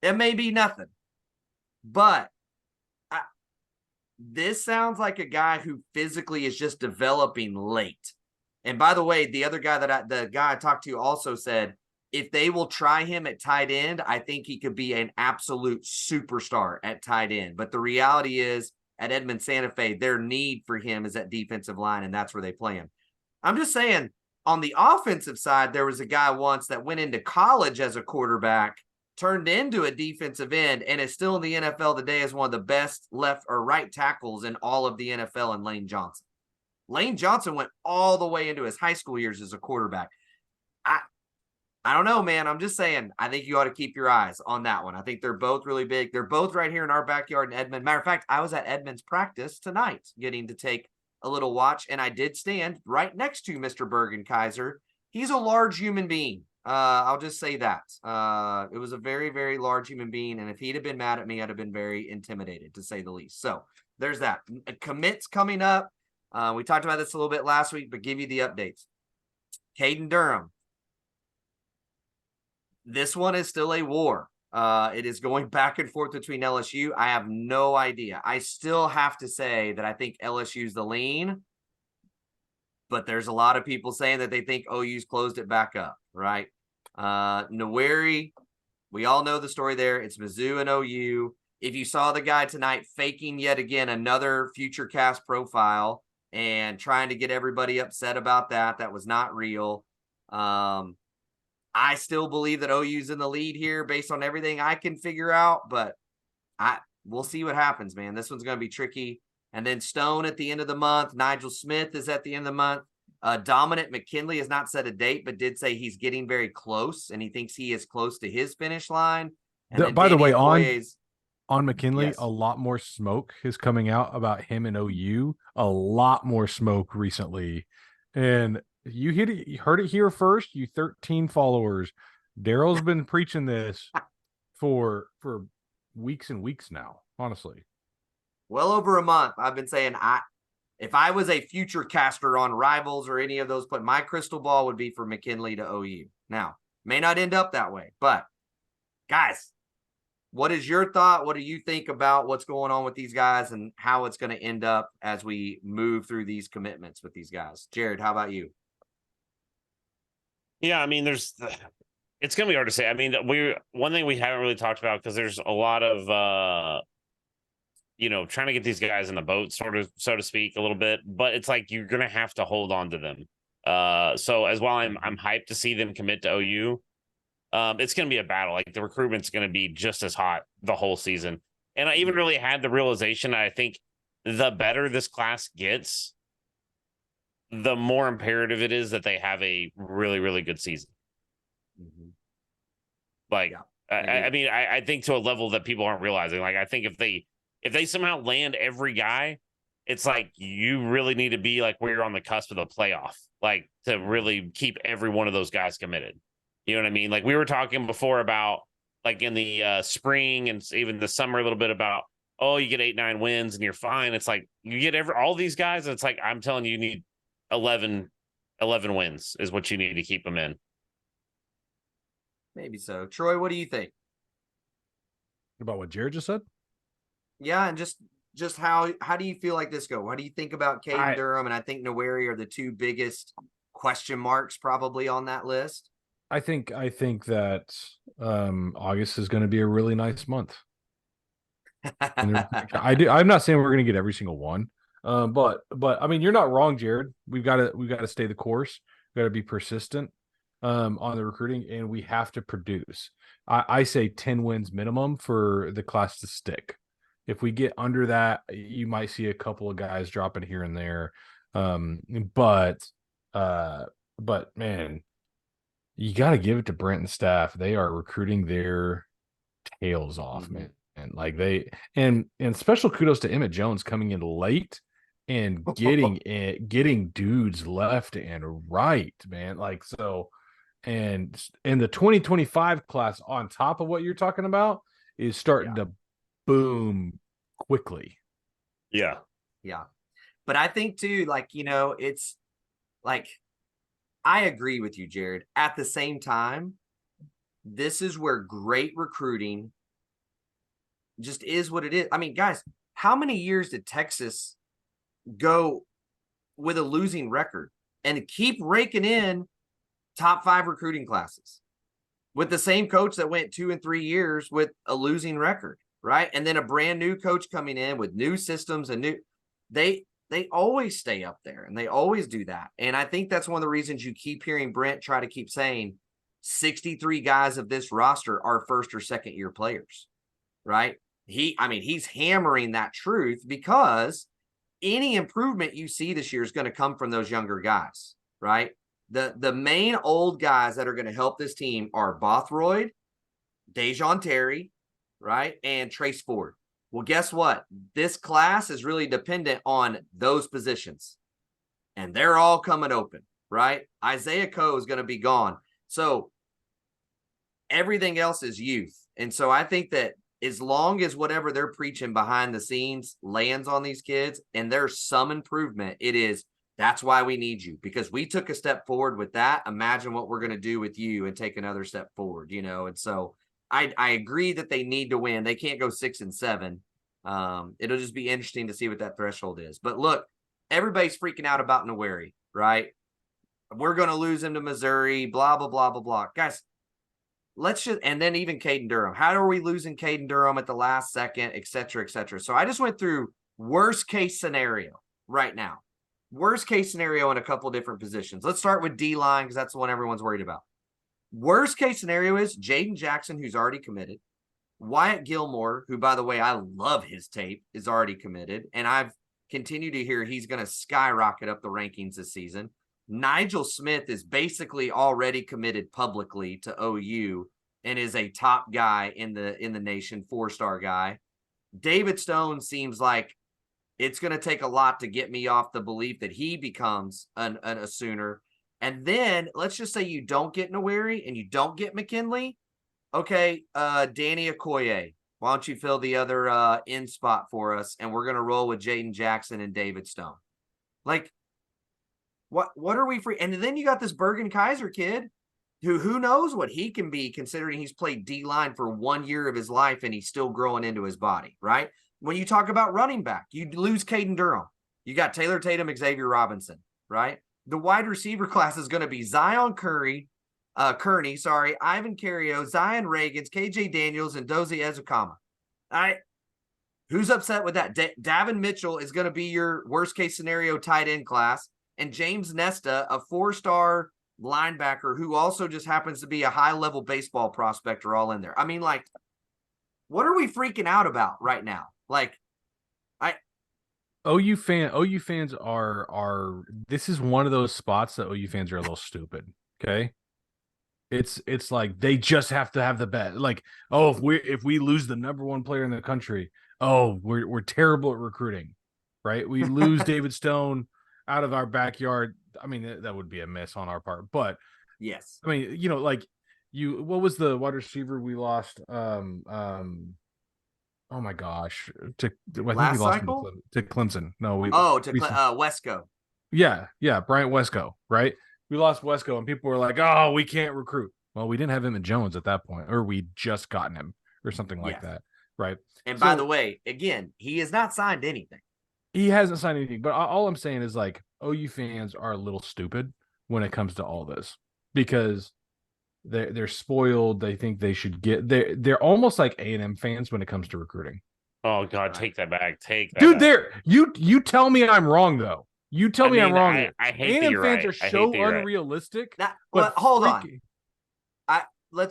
it may be nothing, but this sounds like a guy who physically is just developing late. And by the way, the other guy the guy I talked to also said, if they will try him at tight end, I think he could be an absolute superstar at tight end. But the reality is, at Edmond Santa Fe, their need for him is at defensive line, and that's where they play him. I'm just saying, on the offensive side, there was a guy once that went into college as a quarterback, turned into a defensive end, and is still in the NFL today as one of the best left or right tackles in all of the NFL, and Lane Johnson. Lane Johnson went all the way into his high school years as a quarterback. I don't know, man. I'm just saying, I think you ought to keep your eyes on that one. I think they're both really big. They're both right here in our backyard in Edmond. Matter of fact, I was at Edmond's practice tonight getting to take a little watch, and I did stand right next to Mr. Bergen Kaiser. He's a large human being. I'll just say that. It was a very, very large human being, and if he'd have been mad at me, I'd have been very intimidated, to say the least. So there's that. Commits coming up. We talked about this a little bit last week, but give you the updates. Caden Durham. This one is still a war. It is going back and forth between LSU. I have no idea. I still have to say that I think LSU's the lean, but there's a lot of people saying that they think OU's closed it back up, right? Noweri, we all know the story there. It's Mizzou and OU. If you saw the guy tonight faking yet again another future cast profile and trying to get everybody upset about that, that was not real. I still believe that OU's in the lead here based on everything I can figure out, but we'll see what happens, man. This one's going to be tricky. And then Stone at the end of the month. Nigel Smith is at the end of the month. Dominic McKinley has not set a date, but did say he's getting very close, and he thinks he is close to his finish line. And by the way, Okoye's, on McKinley, yes. A lot more smoke is coming out about him and OU. A lot more smoke recently. And you heard it here first, you 13 followers. Daryl's been preaching this for weeks and weeks now, honestly. Well over a month. I've been saying if I was a future caster on Rivals or any of those, but my crystal ball would be for McKinley to OU. Now, may not end up that way, but guys, what is your thought? What do you think about what's going on with these guys and how it's going to end up as we move through these commitments with these guys? Jared, how about you? Yeah, I mean, it's going to be hard to say. I mean, one thing we haven't really talked about, because there's a lot of, trying to get these guys in the boat, sort of, so to speak, a little bit, but it's like, you're going to have to hold on to them. So as while I'm hyped to see them commit to OU, it's going to be a battle. Like, the recruitment's going to be just as hot the whole season. And I even really had the realization, I think the better this class gets, the more imperative it is that they have a really, really good season. Mm-hmm. Like, yeah, I mean, I think to a level that people aren't realizing. Like, I think if they somehow land every guy, it's like, you really need to be like where you're on the cusp of the playoff, like, to really keep every one of those guys committed. You know what I mean? Like, we were talking before about, like, in the spring and even the summer a little bit about, oh, you get 8-9 wins and you're fine. It's like, you get all these guys, and it's like, I'm telling you, you need 11 wins is what you need to keep them in. Maybe so. Troy, what do you think about what Jared just said? Yeah, and just how do you feel like this go? What do you think about Caden Durham and I think Noweri are the two biggest question marks probably on that list? I think that August is going to be a really nice month. I'm not saying we're going to get every single one. But I mean, you're not wrong, Jared. We've got to stay the course. We've got to be persistent on the recruiting, and we have to produce. I say 10 wins minimum for the class to stick. If we get under that, you might see a couple of guys dropping here and there. But man, You got to give it to Brent and staff. They are recruiting their tails off, man. And like and special kudos to Emmett Jones coming in late and getting dudes left and right, man. Like so, and in the 2025 class, on top of what you're talking about, is starting to boom quickly. Yeah. Yeah. But I think too, like, it's like, I agree with you, Jared. At the same time, this is where great recruiting just is what it is. I mean, guys, how many years did Texas go with a losing record and keep raking in top 5 recruiting classes with the same coach that went 2 and 3 years with a losing record, right? And then a brand new coach coming in with new systems and they always stay up there and they always do that. And I think that's one of the reasons you keep hearing Brent try to keep saying 63 guys of this roster are first or second year players, right? He's hammering that truth because any improvement you see this year is going to come from those younger guys, right? The main old guys that are going to help this team are Bothroyd, Dejon Terry, right? And Trace Ford. Well, guess what? This class is really dependent on those positions. And they're all coming open, right? Isaiah Coe is going to be gone. So everything else is youth. And so I think that as long as whatever they're preaching behind the scenes lands on these kids and there's some improvement, that's why we need you, because we took a step forward with that. Imagine what we're going to do with you and take another step forward, And so I agree that they need to win. They can't go 6 and 7. It'll just be interesting to see what that threshold is. But look, everybody's freaking out about Noweri, right? We're going to lose him to Missouri, blah, blah, blah, blah, blah. Guys, and then even Caden Durham. How are we losing Caden Durham at the last second, et cetera, et cetera? So I just went through worst case scenario right now. Worst case scenario in a couple different positions. Let's start with D-line because that's the one everyone's worried about. Worst case scenario is Jaden Jackson, who's already committed. Wyatt Gilmore, who, by the way, I love his tape, is already committed. And I've continued to hear he's going to skyrocket up the rankings this season. Nigel Smith is basically already committed publicly to OU and is a top guy in the nation, 4-star guy. David Stone seems like it's going to take a lot to get me off the belief that he becomes a Sooner. And then let's just say you don't get Noweri and you don't get McKinley. Okay, Danny Okoye, why don't you fill the other in spot for us? And we're going to roll with Jaden Jackson and David Stone. Like, what are we free? And then you got this Bergen Kaiser kid who knows what he can be, considering he's played D-line for 1 year of his life and he's still growing into his body, right? When you talk about running back, you lose Caden Durham. You got Taylor Tatum, Xavier Robinson, right? The wide receiver class is going to be Zion Kearney, Ivan Cario, Zion Reagans, KJ Daniels, and Dozie Ezekama. All right. Who's upset with that? Davin Mitchell is going to be your worst case scenario tight end class. And James Nesta, a 4-star linebacker who also just happens to be a high-level baseball prospect, are all in there. I mean, like, what are we freaking out about right now? Like, OU fans are this is one of those spots that OU fans are a little stupid. Okay. It's like they just have to have the bet. Like, oh, if we lose the number 1 player in the country, oh, we're terrible at recruiting, right? We lose David Stone out of our backyard. I mean, that would be a miss on our part. But yes, I mean, like what was the wide receiver we lost? Oh my gosh, I think we lost cycle? to Clemson. No, Wesco. Yeah, Bryant Wesco, right? We lost Wesco, and people were like, "Oh, we can't recruit." Well, we didn't have Emmett Jones at that point, or we just gotten him, or something like that, right? And by the way, again, he has not signed anything. He hasn't signed anything, but all I'm saying is, like, OU fans are a little stupid when it comes to all this because they're spoiled. They think they should get. They're almost like A&M fans when it comes to recruiting. Oh God, take that back. Dude, you tell me I'm wrong tholl. You tell me I'm wrong. I hate that you're fans right. are so unrealistic. But hold on. I'm going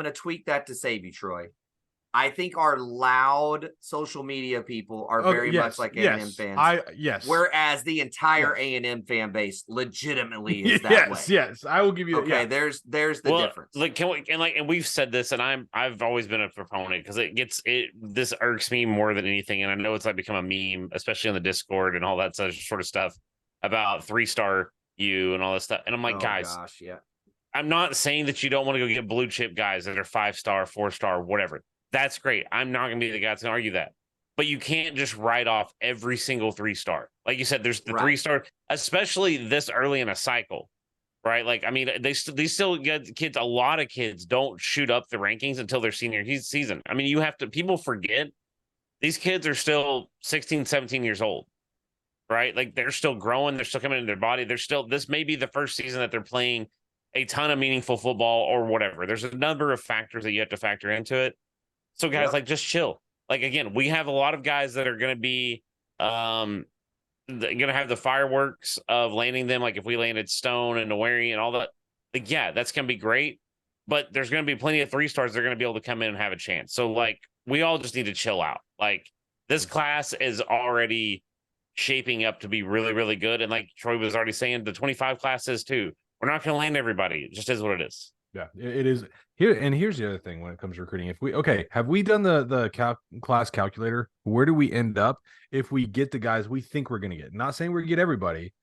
to tweak that to save you, Troy. I think our loud social media people are very much like A&M fans. Yes. Whereas the entire A&M fan base legitimately is that yes, way. yes. I will give you Okay, that. there's the difference. Like, and we've said this, and I've always been a proponent because this irks me more than anything, and I know it's like become a meme, especially on the Discord and all that sort of stuff about 3-star you and all this stuff. And I'm like, guys, gosh, yeah. I'm not saying that you don't want to go get blue chip guys that are 5-star, 4-star, whatever. That's great. I'm not going to be the guy that's going to argue that. But you can't just write off every single 3-star. Like you said, there's the 3-star, especially this early in a cycle, right? Like, I mean, they still get kids. A lot of kids don't shoot up the rankings until their senior season. I mean, people forget these kids are still 16, 17 years old, right? Like, they're still growing. They're still coming into their body. This may be the first season that they're playing a ton of meaningful football or whatever. There's a number of factors that you have to factor into it. So guys, like, just chill. Like, again, we have a lot of guys that are going to be going to have the fireworks of landing them. Like, if we landed Stone and Nowari and all that, like, yeah, that's going to be great. But there's going to be plenty of 3-stars that are going to be able to come in and have a chance. So, like, we all just need to chill out. Like, this class is already shaping up to be really, really good. And like Troy was already saying, the 25 classes too. We're not going to land everybody. It just is what it is. Yeah, it is here. And here's the other thing when it comes to recruiting. Have we done the class calculator? Where do we end up if we get the guys we think we're going to get? Not saying we're going to get everybody,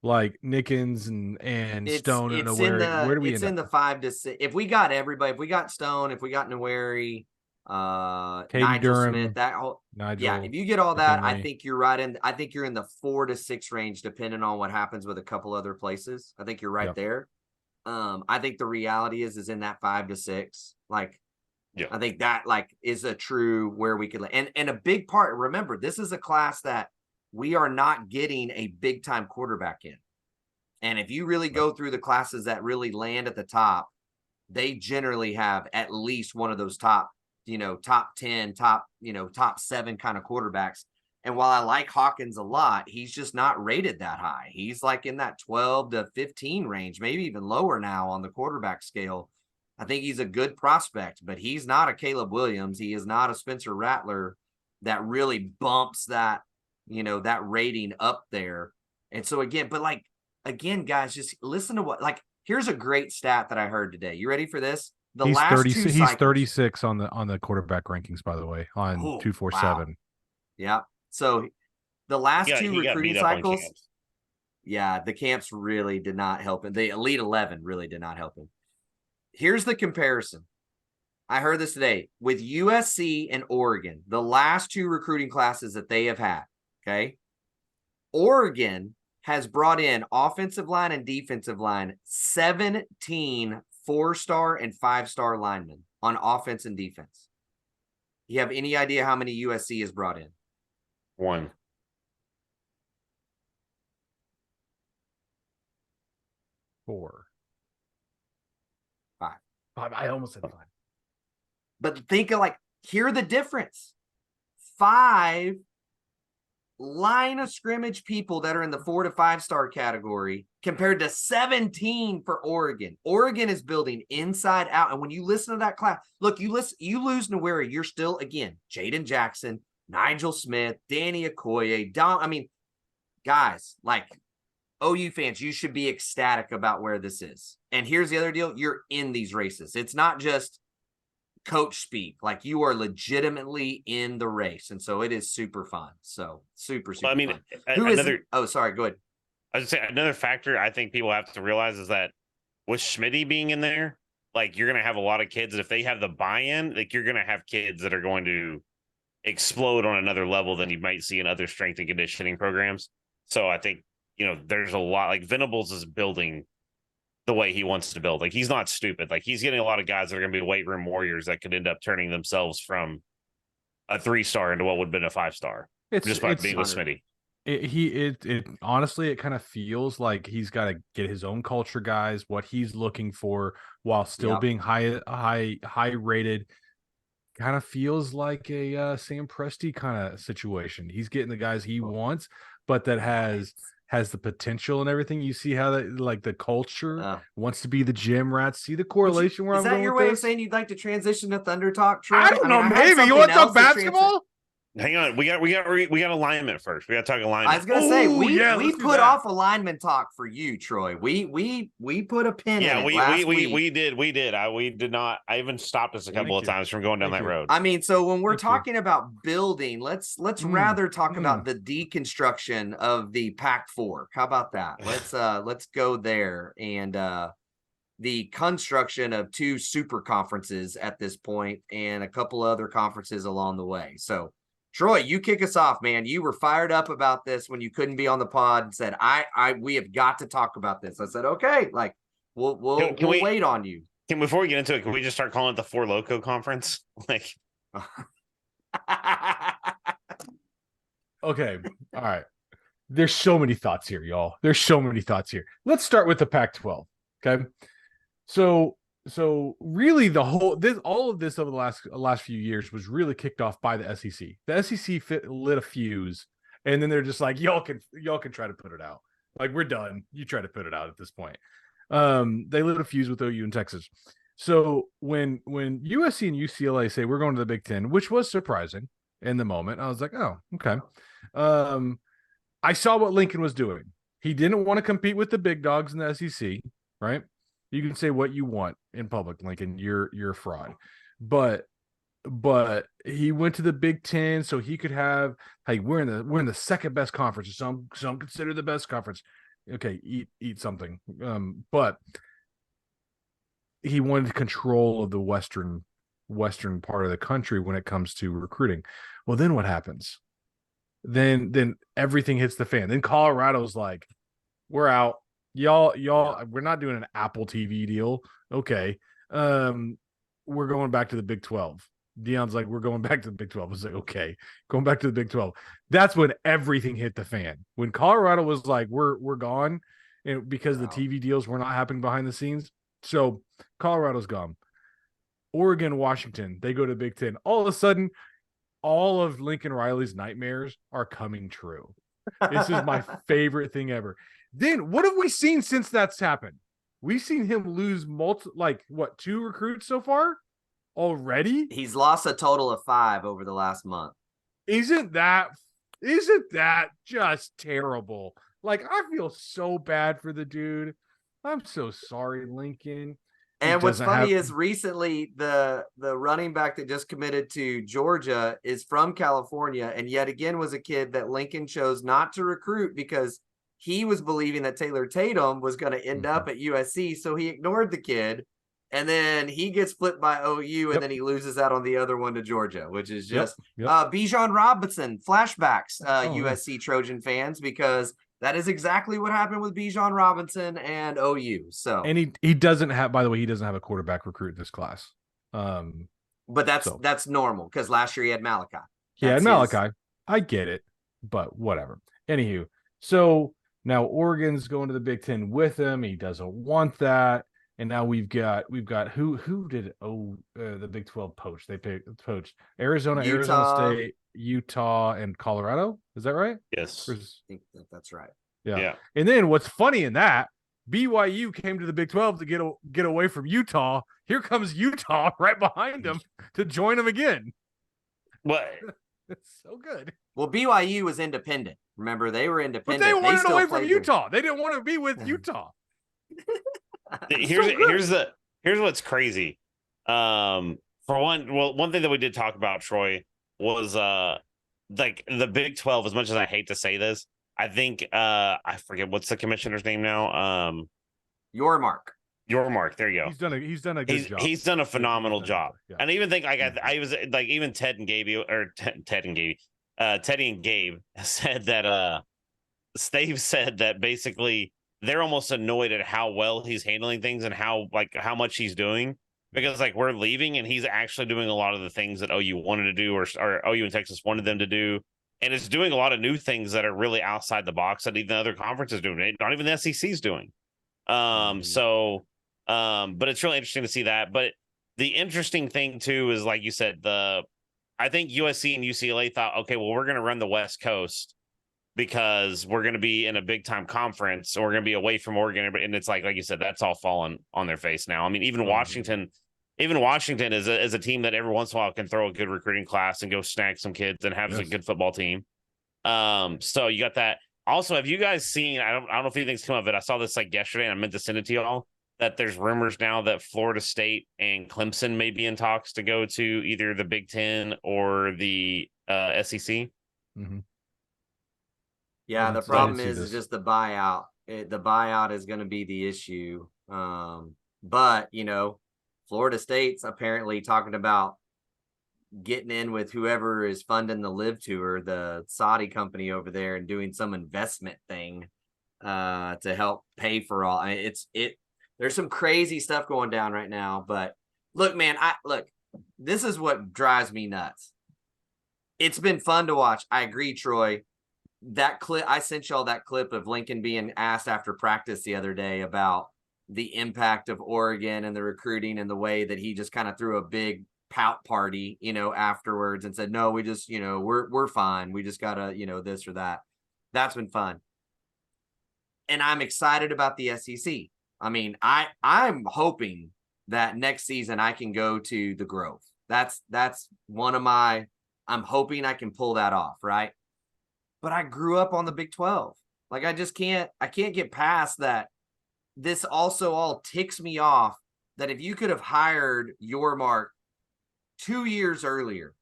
like Nickens and Stone and Nowari. Where do we end up? It's in the 5 to 6. If we got everybody, if we got Stone, if we got Nowari, Nigel Durham, Smith, Nigel, if you get all that, McKinley. I think you're right in. I think you're in the 4 to 6 range, depending on what happens with a couple other places. I think you're right there. I think the reality is in that 5 to 6. Like, I think that is a true where we could and a big part. Remember, this is a class that we are not getting a big time quarterback in. And if you really go through the classes that really land at the top, they generally have at least one of those top 10, top 7 kind of quarterbacks. And while I like Hawkins a lot, he's just not rated that high. He's like in that 12 to 15 range, maybe even lower now on the quarterback scale. I think he's a good prospect, but he's not a Caleb Williams. He is not a Spencer Rattler that really bumps that, that rating up there. And so again, guys, just listen to here's a great stat that I heard today. You ready for this? He's 36 on the quarterback rankings, by the way, on 247. Wow. Yeah. So the last 2 recruiting cycles, the camps really did not help him. The Elite 11 really did not help him. Here's the comparison. I heard this today with USC and Oregon, the last 2 recruiting classes that they have had. Okay. Oregon has brought in offensive line and defensive line 17 4-star and 5-star linemen on offense and defense. You have any idea how many USC has brought in? 1. 4. 5. I almost said 5. But think of hear the difference. 5 line of scrimmage people that are in the 4 to 5-star category compared to 17 for Oregon. Oregon is building inside out. And when you listen to that class, look, you lose Nowari, you're still, again, Jaden Jackson, Nigel Smith, Danny Okoye, guys, OU fans, you should be ecstatic about where this is. And here's the other deal. You're in these races. It's not just coach speak. You are legitimately in the race. And so it is super fun. So super fun. Sorry, go ahead. I was say another factor I think people have to realize is that with Schmitty being in there, you're going to have a lot of kids that if they have the buy-in, you're going to have kids that are going to explode on another level than you might see in other strength and conditioning programs. So I think, there's a lot Venables is building the way he wants to build. He's not stupid. He's getting a lot of guys that are going to be weight room warriors that could end up turning themselves from a 3-star into what would have been a 5-star just by being with Smitty. It honestly, it kind of feels like he's got to get his own culture guys, what he's looking for while still being high rated. Kind of feels like a Sam Presti kind of situation. He's getting the guys he wants, but that has has the potential and everything. You see how that, like, the culture wants to be the gym rats. See the correlation where I'm going with this? Is that your way of saying you'd like to transition to Thunder Talk, Troy? I don't know. Maybe you want to talk basketball? Hang on, we got alignment first. We got to talk alignment. I was gonna say we put off alignment talk for you, Troy. We put a pin in it last week. We did. We did not. I even stopped us a couple of times from going down that road. I mean, so when we're talking about building, let's rather talk about the deconstruction of the Pac-4. How about that? Let's go there, and the construction of 2 super conferences at this point and a couple other conferences along the way. So Troy, you kick us off, man. You were fired up about this when you couldn't be on the pod and said, we have got to talk about this. I said, okay, like we'll wait on you. Before we get into it, can we just start calling it the Four Loco Conference? Like, okay. All right. There's so many thoughts here, y'all. There's so many thoughts here. Let's start with the Pac-12. Okay. So really all of this over the last few years was really kicked off by the SEC. The SEC lit a fuse, and then they're just like, y'all can try to put it out. Like, we're done. You try to put it out at this point. They lit a fuse with OU and Texas. So when USC and UCLA say we're going to the Big Ten, which was surprising in the moment, I was like, oh, okay. I saw what Lincoln was doing. He didn't want to compete with the big dogs in the SEC, right? You can say what you want in public, Lincoln. You're a fraud, but he went to the Big Ten so he could have. Hey, we're in the second best conference. Some consider the best conference. Okay, eat something. But he wanted control of the western part of the country when it comes to recruiting. Well, then what happens? Then everything hits the fan. Then Colorado's like, we're out. Y'all, we're not doing an Apple TV deal. Okay. We're going back to the Big 12. Deion's like, we're going back to the Big 12. I was like, okay, going back to the Big 12. That's when everything hit the fan. When Colorado was like, we're gone, and because the TV deals were not happening behind the scenes. So Colorado's gone. Oregon, Washington, they go to the Big Ten. All of a sudden, all of Lincoln Riley's nightmares are coming true. This is my favorite thing ever. Then what have we seen since that's happened? We've seen him lose 2 recruits so far already. He's lost a total of 5 over the last month. Isn't that just terrible? Like, I feel so bad for the dude. I'm so sorry, Lincoln. And what's funny is recently the running back that just committed to Georgia is from California, and yet again was a kid that Lincoln chose not to recruit because he was believing that Taylor Tatum was going to end up at USC, so he ignored the kid, and then he gets flipped by OU, and then he loses out on the other one to Georgia, which is just Bijan Robinson flashbacks, USC Trojan fans, because that is exactly what happened with Bijan Robinson and OU. So, and he doesn't have, by the way, he doesn't have a quarterback recruit in this class. But that's normal because last year he had Malachi. He had Malachi. I get it, but whatever. Anywho, so now Oregon's going to the Big Ten with him. He doesn't want that. And now we've got who did the Big 12 poach? They poached Arizona, Arizona State, Utah, and Colorado. Is that right? Yes. I think that's right. Yeah. And then what's funny in that, BYU came to the Big 12 to get away from Utah. Here comes Utah right behind them to join them again. What? It's so good. Well, BYU was independent. Remember, they were independent. But they wanted away from Utah. They didn't want to be with Utah. Here's what's crazy. For one thing that we did talk about, Troy, was like the Big 12. As much as I hate to say this, I think I forget what's the commissioner's name now. Yormark. There you go. He's done a good job. He's done a phenomenal job. Yeah. And I even think I was like, even Teddy and Gabe said that Stave said that basically they're almost annoyed at how well he's handling things and how much he's doing, because like we're leaving and he's actually doing a lot of the things that OU wanted to do or OU and Texas wanted them to do. And it's doing a lot of new things that are really outside the box that even other conferences doing. Not even the SEC's doing. But it's really interesting to see that. But the interesting thing too is, like you said, I think USC and UCLA thought, okay, well, we're going to run the West Coast. because we're going to be in a big time conference, or we're going to be away from Oregon. And it's like you said, that's all fallen on their face now. I mean, even Washington is a team that every once in a while can throw a good recruiting class and go snag some kids and have a good football team. So you got that. Also, have you guys seen, I don't know if anything's come of it. I saw this like yesterday and I meant to send it to y'all, that there's rumors now that Florida State and Clemson may be in talks to go to either the Big Ten or the SEC. Mm-hmm. Yeah, the problem is just the buyout. The buyout is going to be the issue. But, Florida State's apparently talking about getting in with whoever is funding the Live Tour, the Saudi company over there, and doing some investment thing to help pay for all. There's some crazy stuff going down right now. But look, man, this is what drives me nuts. It's been fun to watch. I agree, Troy. That clip, I sent y'all that clip of Lincoln being asked after practice the other day about the impact of Oregon and the recruiting, and the way that he just kind of threw a big pout party, afterwards, and said, no, we just, we're fine. We just gotta, this or that. That's been fun. And I'm excited about the SEC. I mean, I'm hoping that next season I can go to the Grove. That's one of I'm hoping I can pull that off, right? But I grew up on the Big 12. Like, I can't get past that. This also all ticks me off that if you could have hired your Mark 2 years earlier,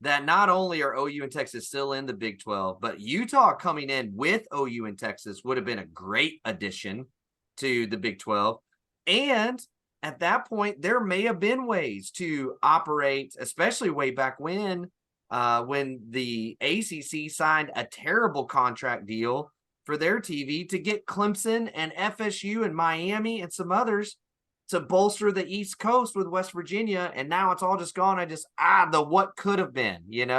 that not only are OU and Texas still in the Big 12, but Utah coming in with OU and Texas would have been a great addition to the Big 12. And at that point, there may have been ways to operate, especially way back when the ACC signed a terrible contract deal for their TV to get Clemson and FSU and Miami and some others to bolster the East Coast with West Virginia. And now it's all just gone. The what could have been, and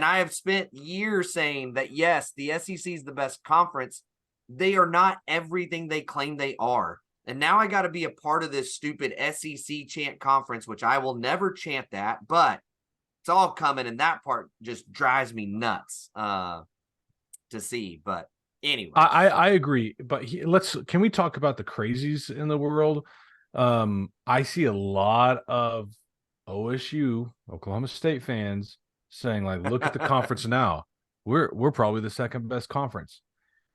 I have spent years saying that, yes, the SEC is the best conference. They are not everything they claim they are. And now I got to be a part of this stupid SEC chant conference, which I will never chant that, but it's all coming, and that part just drives me nuts to see. But anyway, I agree. But can we talk about the crazies in the world? I see a lot of OSU, Oklahoma State fans saying, like, look at the conference now. We're probably the second best conference.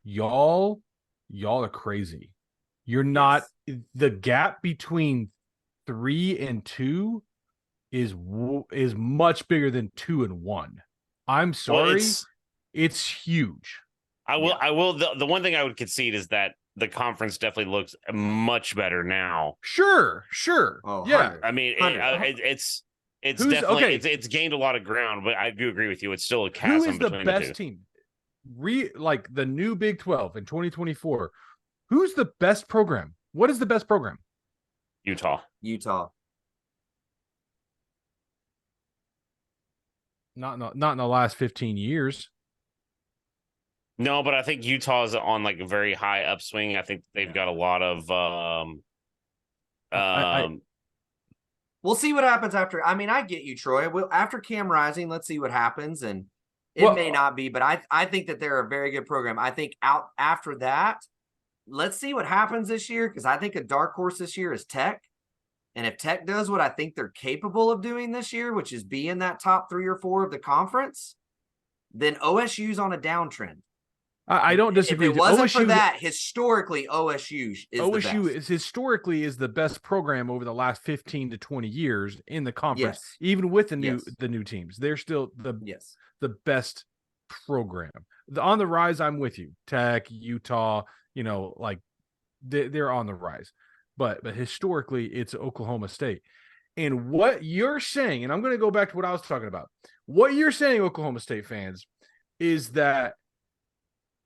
Y'all are crazy. You're not. The gap between 3 and 2 is much bigger than 2 and 1. I'm sorry, it's huge. I will. The one thing I would concede is that the conference definitely looks much better now. Sure. Oh, yeah. I mean, it's definitely it's gained a lot of ground, but I do agree with you. It's still a chasm. Who is the between best the two. team? Like the new Big 12 in 2024. Who's the best program? What is the best program? Utah. Not in the last 15 years. No, but I think Utah is on like a very high upswing. I think they've got a lot of we'll see what happens after. I mean, I get you, Troy. After Cam Rising, let's see what happens. And it may not be, but I think that they're a very good program. I think out after that, let's see what happens this year, because I think a dark horse this year is Tech. And if Tech does what I think they're capable of doing this year, which is be in that top 3 or 4 of the conference, then OSU's on a downtrend. I don't disagree. If it wasn't for that, historically, OSU historically is the best program over the last 15 to 20 years in the conference. Yes. Even with the new teams, they're still the best program. On the rise, I'm with you. Tech, Utah, like they're on the rise. But historically, it's Oklahoma State. And what you're saying, and I'm going to go back to what I was talking about. What you're saying, Oklahoma State fans, is that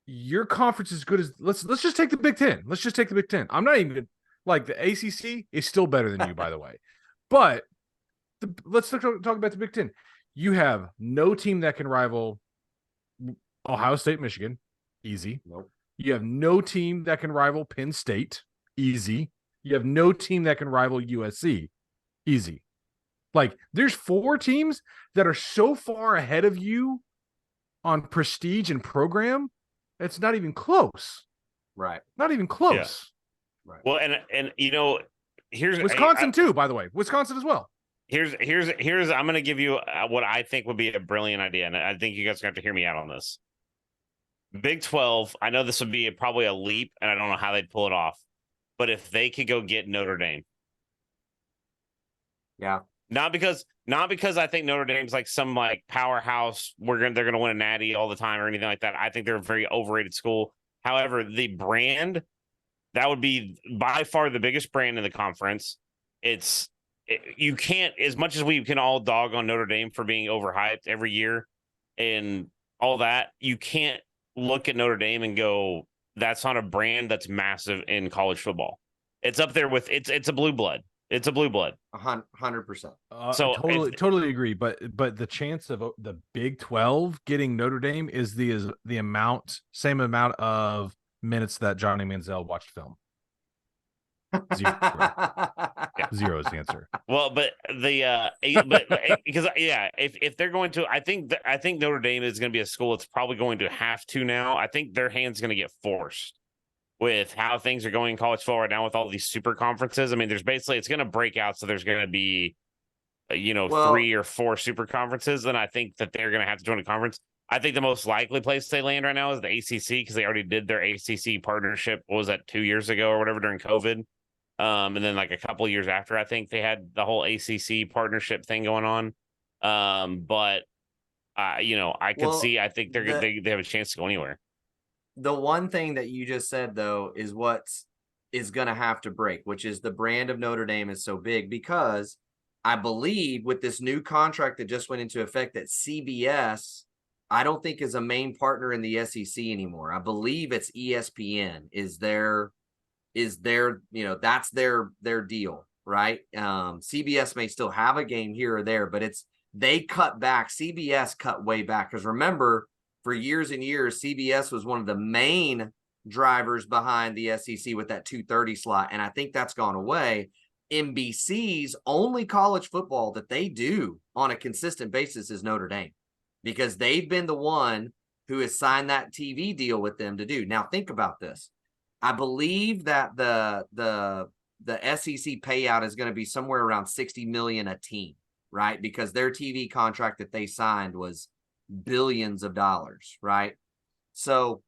your conference is good as let's just take the Big Ten. Let's just take the Big Ten. I'm not even like the ACC is still better than you, by the way. But let's talk about the Big Ten. You have no team that can rival Ohio State, Michigan, easy. Nope. You have no team that can rival Penn State, easy. You have no team that can rival USC, easy. Like, there's 4 teams that are so far ahead of you on prestige and program, it's not even close. Right. Not even close. Yeah. Right. Well, and here's Wisconsin too, by the way. Wisconsin as well. Here's I'm going to give you what I think would be a brilliant idea, and I think you guys are going to have to hear me out on this. Big 12, I know this would be probably a leap, and I don't know how they'd pull it off, but if they could go get Notre Dame. Yeah. Not because I think Notre Dame's like some like powerhouse. They're gonna win a natty all the time or anything like that. I think they're a very overrated school. However, the brand, that would be by far the biggest brand in the conference. You can't, as much as we can all dog on Notre Dame for being overhyped every year and all that, you can't look at Notre Dame and go, that's not a brand that's massive in college football. It's up there with it's a blue blood. It's a blue blood. 100%. So totally agree. But the chance of the Big 12 getting Notre Dame is the same amount of minutes that Johnny Manziel watched film. Zero. Zero is the answer. Well, but because if they're going to, I think Notre Dame is going to be a school that's probably going to have to now. I think their hand's going to get forced with how things are going in college football right now with all these super conferences. I mean, it's going to break out, so there's going to be 3 or 4 super conferences. Then I think that they're going to have to join a conference. I think the most likely place they land right now is the ACC, because they already did their ACC partnership. What was that, 2 years ago or whatever, during COVID? And then like a couple of years after, I think they had the whole ACC partnership thing going on. But I could see, I think they have a chance to go anywhere. The one thing that you just said, though, is what is going to have to break, which is the brand of Notre Dame is so big, because I believe with this new contract that just went into effect that CBS, I don't think is a main partner in the SEC anymore. I believe it's ESPN is their that's their deal, right? CBS may still have a game here or there, but they cut back. CBS cut way back, because remember, for years and years, CBS was one of the main drivers behind the SEC with that 2:30 slot, and I think that's gone away. NBC's only college football that they do on a consistent basis is Notre Dame, because they've been the one who has signed that TV deal with them to do. Now, think about this. I believe that the SEC payout is going to be somewhere around $60 million a team, right? Because their TV contract that they signed was billions of dollars, right? So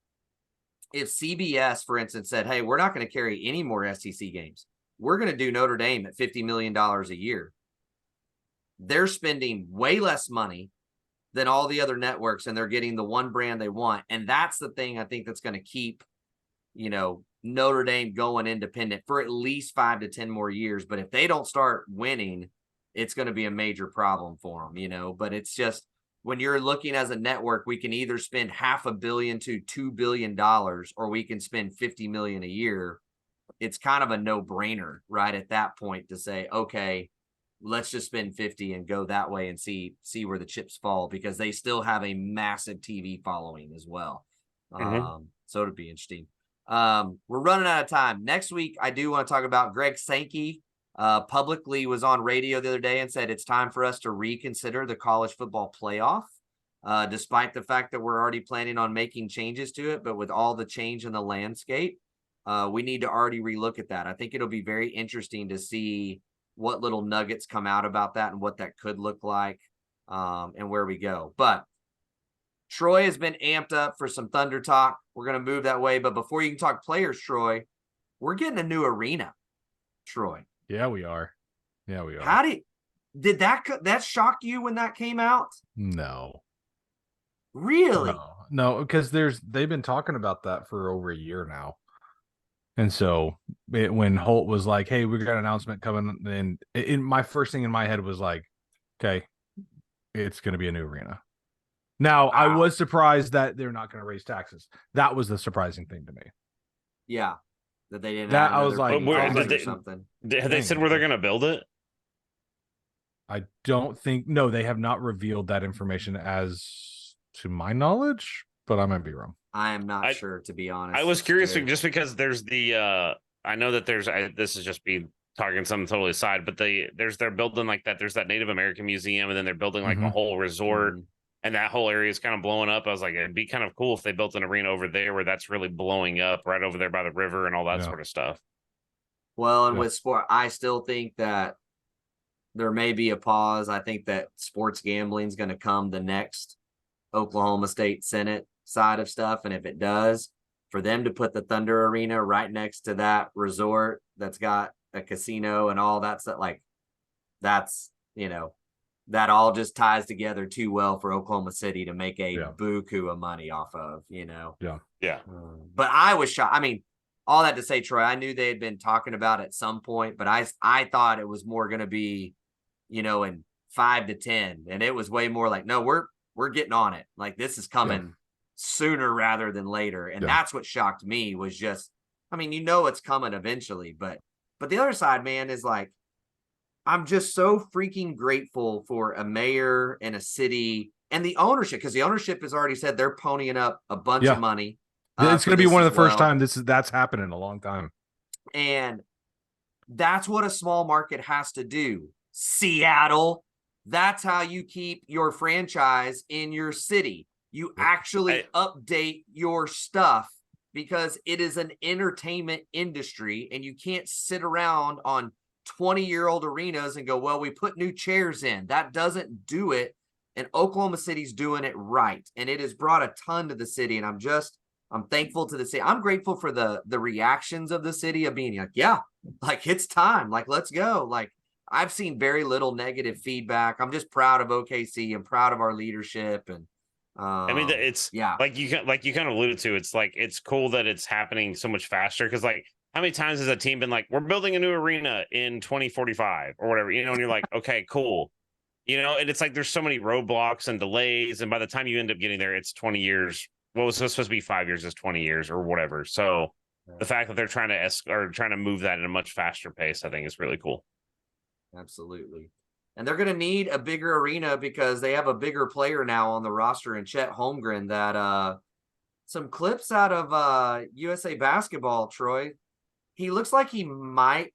if CBS, for instance, said, hey, we're not going to carry any more SEC games, we're going to do Notre Dame at $50 million a year, they're spending way less money than all the other networks, and they're getting the one brand they want. And that's the thing I think that's going to keep Notre Dame going independent for at least 5 to 10 more years. But if they don't start winning, it's going to be a major problem for them, but it's just, when you're looking as a network, we can either spend $500 million to $2 billion, or we can spend $50 million a year. It's kind of a no-brainer, right, at that point, to say, okay, let's just spend 50 and go that way and see where the chips fall, because they still have a massive TV following as well. So it'd be interesting. We're running out of time. Next week, I do want to talk about Greg Sankey. Publicly was on radio the other day and said it's time for us to reconsider the college football playoff, despite the fact that we're already planning on making changes to it. But with all the change in the landscape, we need to already relook at that. I think it'll be very interesting to see what little nuggets come out about that and what that could look like, and where we go. But Troy has been amped up for some Thunder talk. We're going to move that way. But before you can talk players, Troy, we're getting a new arena, Troy. Yeah, we are. How did that shock you when that came out? No. Really? No, because they've been talking about that for over a year now. And so when Holt was like, hey, we got an announcement coming, and my first thing in my head was like, okay, it's going to be a new arena. Now, wow. I was surprised that they're not going to raise taxes. That was the surprising thing to me. Yeah. That they didn't. That I was like, something. Have they said where they're going to build it? I don't think. No, they have not revealed that information as to my knowledge, but I might be wrong. I am not sure, to be honest. I was curious just because there's the. I know that there's. This is just me talking something totally aside, but they're building like that. There's that Native American museum, and then they're building like a whole resort. and that whole area is kind of blowing up. I was like, it'd be kind of cool if they built an arena over there where that's really blowing up, right over there by the river and all that sort of stuff. Well, and with sport, I still think that there may be a pause. I think that sports gambling is going to come the next Oklahoma State Senate side of stuff. And if it does, for them to put the Thunder Arena right next to that resort that's got a casino and all that stuff, like that's, that all just ties together too well for Oklahoma City to make a buku of money off of, Yeah. But I was shocked. I mean, all that to say, Troy, I knew they had been talking about it at some point, but I thought it was more going to be, in 5 to 10, and it was way more like, no, we're getting on it. Like this is coming sooner rather than later, and that's what shocked me was just, I mean, it's coming eventually, but the other side, man, is like, I'm just so freaking grateful for a mayor and a city and the ownership, because the ownership has already said they're ponying up a bunch of money. It's going to be one of the first time that's happened in a long time. And that's what a small market has to do. Seattle, that's how you keep your franchise in your city. You actually update your stuff because it is an entertainment industry, and you can't sit around on 20-year-old arenas and go, well, we put new chairs in. That doesn't do it. And Oklahoma City's doing it right. And it has brought a ton to the city. And I'm thankful to the city. I'm grateful for the reactions of the city of being like, yeah, like it's time. Like, let's go. Like, I've seen very little negative feedback. I'm just proud of OKC and proud of our leadership. And I mean, it's like you kind of alluded to. It's like, it's cool that it's happening so much faster. Cause like, how many times has a team been like, we're building a new arena in 2045 or whatever, and you're like, okay, cool. And it's like, there's so many roadblocks and delays. And by the time you end up getting there, it's 20 years. What was supposed to be 5 years is 20 years or whatever. So the fact that they're trying to move that at a much faster pace, I think is really cool. Absolutely. And they're going to need a bigger arena because they have a bigger player now on the roster in Chet Holmgren. That some clips out of USA Basketball, Troy, he looks like he might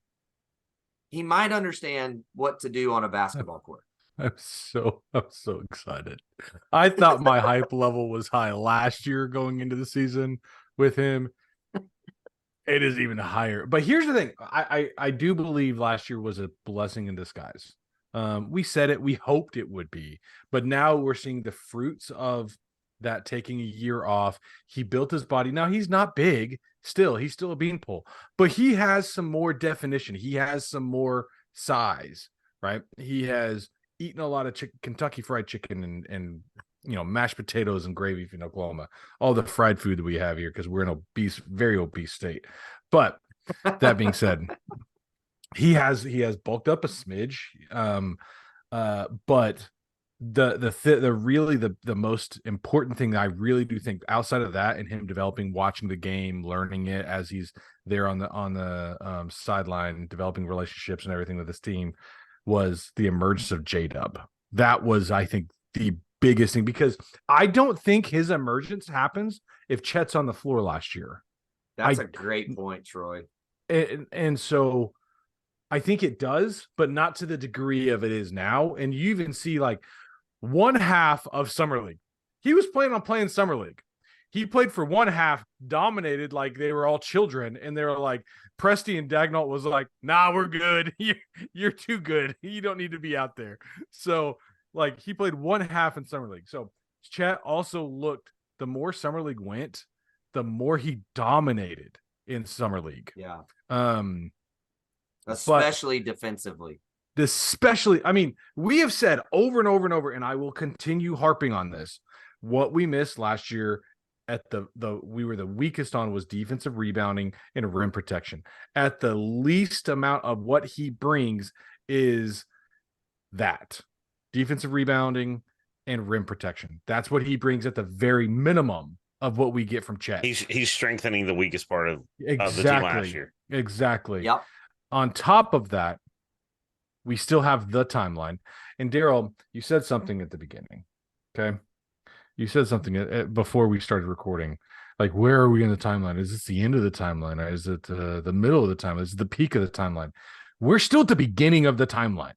understand what to do on a basketball court. I'm so excited. I thought my hype level was high last year going into the season with him. It is even higher. But here's the thing. I do believe last year was a blessing in disguise. We said it, we hoped it would be, but now we're seeing the fruits of that, taking a year off. He built his body. Now he's not big still. He's still a beanpole, but he has some more definition. He has some more size, right? He has eaten a lot of Kentucky Fried Chicken and mashed potatoes and gravy in Oklahoma, all the fried food that we have here, because we're an very obese state. But that being said, he has bulked up a smidge. But the most important thing that I really do think, outside of that and him developing, watching the game, learning it as he's there on the sideline, developing relationships and everything with his team, was the emergence of J-Dub. That was, I think, the biggest thing, because I don't think his emergence happens if Chet's on the floor last year. That's a great point, Troy. And so I think it does, but not to the degree of it is now. And you even see like one half of Summer League. He was planning on playing Summer League. He played for one half, dominated like they were all children. And they were like, Presti and Dagnall was like, nah, we're good. You're too good. You don't need to be out there. So like he played one half in Summer League. So Chet also looked, the more Summer League went, the more he dominated in Summer League. Yeah. Especially defensively. I mean, we have said over and over and over, and I will continue harping on this. What we missed last year at we were the weakest on was defensive rebounding and rim protection. At the least amount of what he brings is that defensive rebounding and rim protection. That's what he brings at the very minimum of what we get from Chet. He's strengthening the weakest part of the team last year. Exactly. Yep. On top of that, we still have the timeline. And Daryl, you said something at the beginning. Okay. You said something before we started recording. Like, where are we in the timeline? Is this the end of the timeline? Or is it the middle of the timeline? Is it the peak of the timeline? We're still at the beginning of the timeline.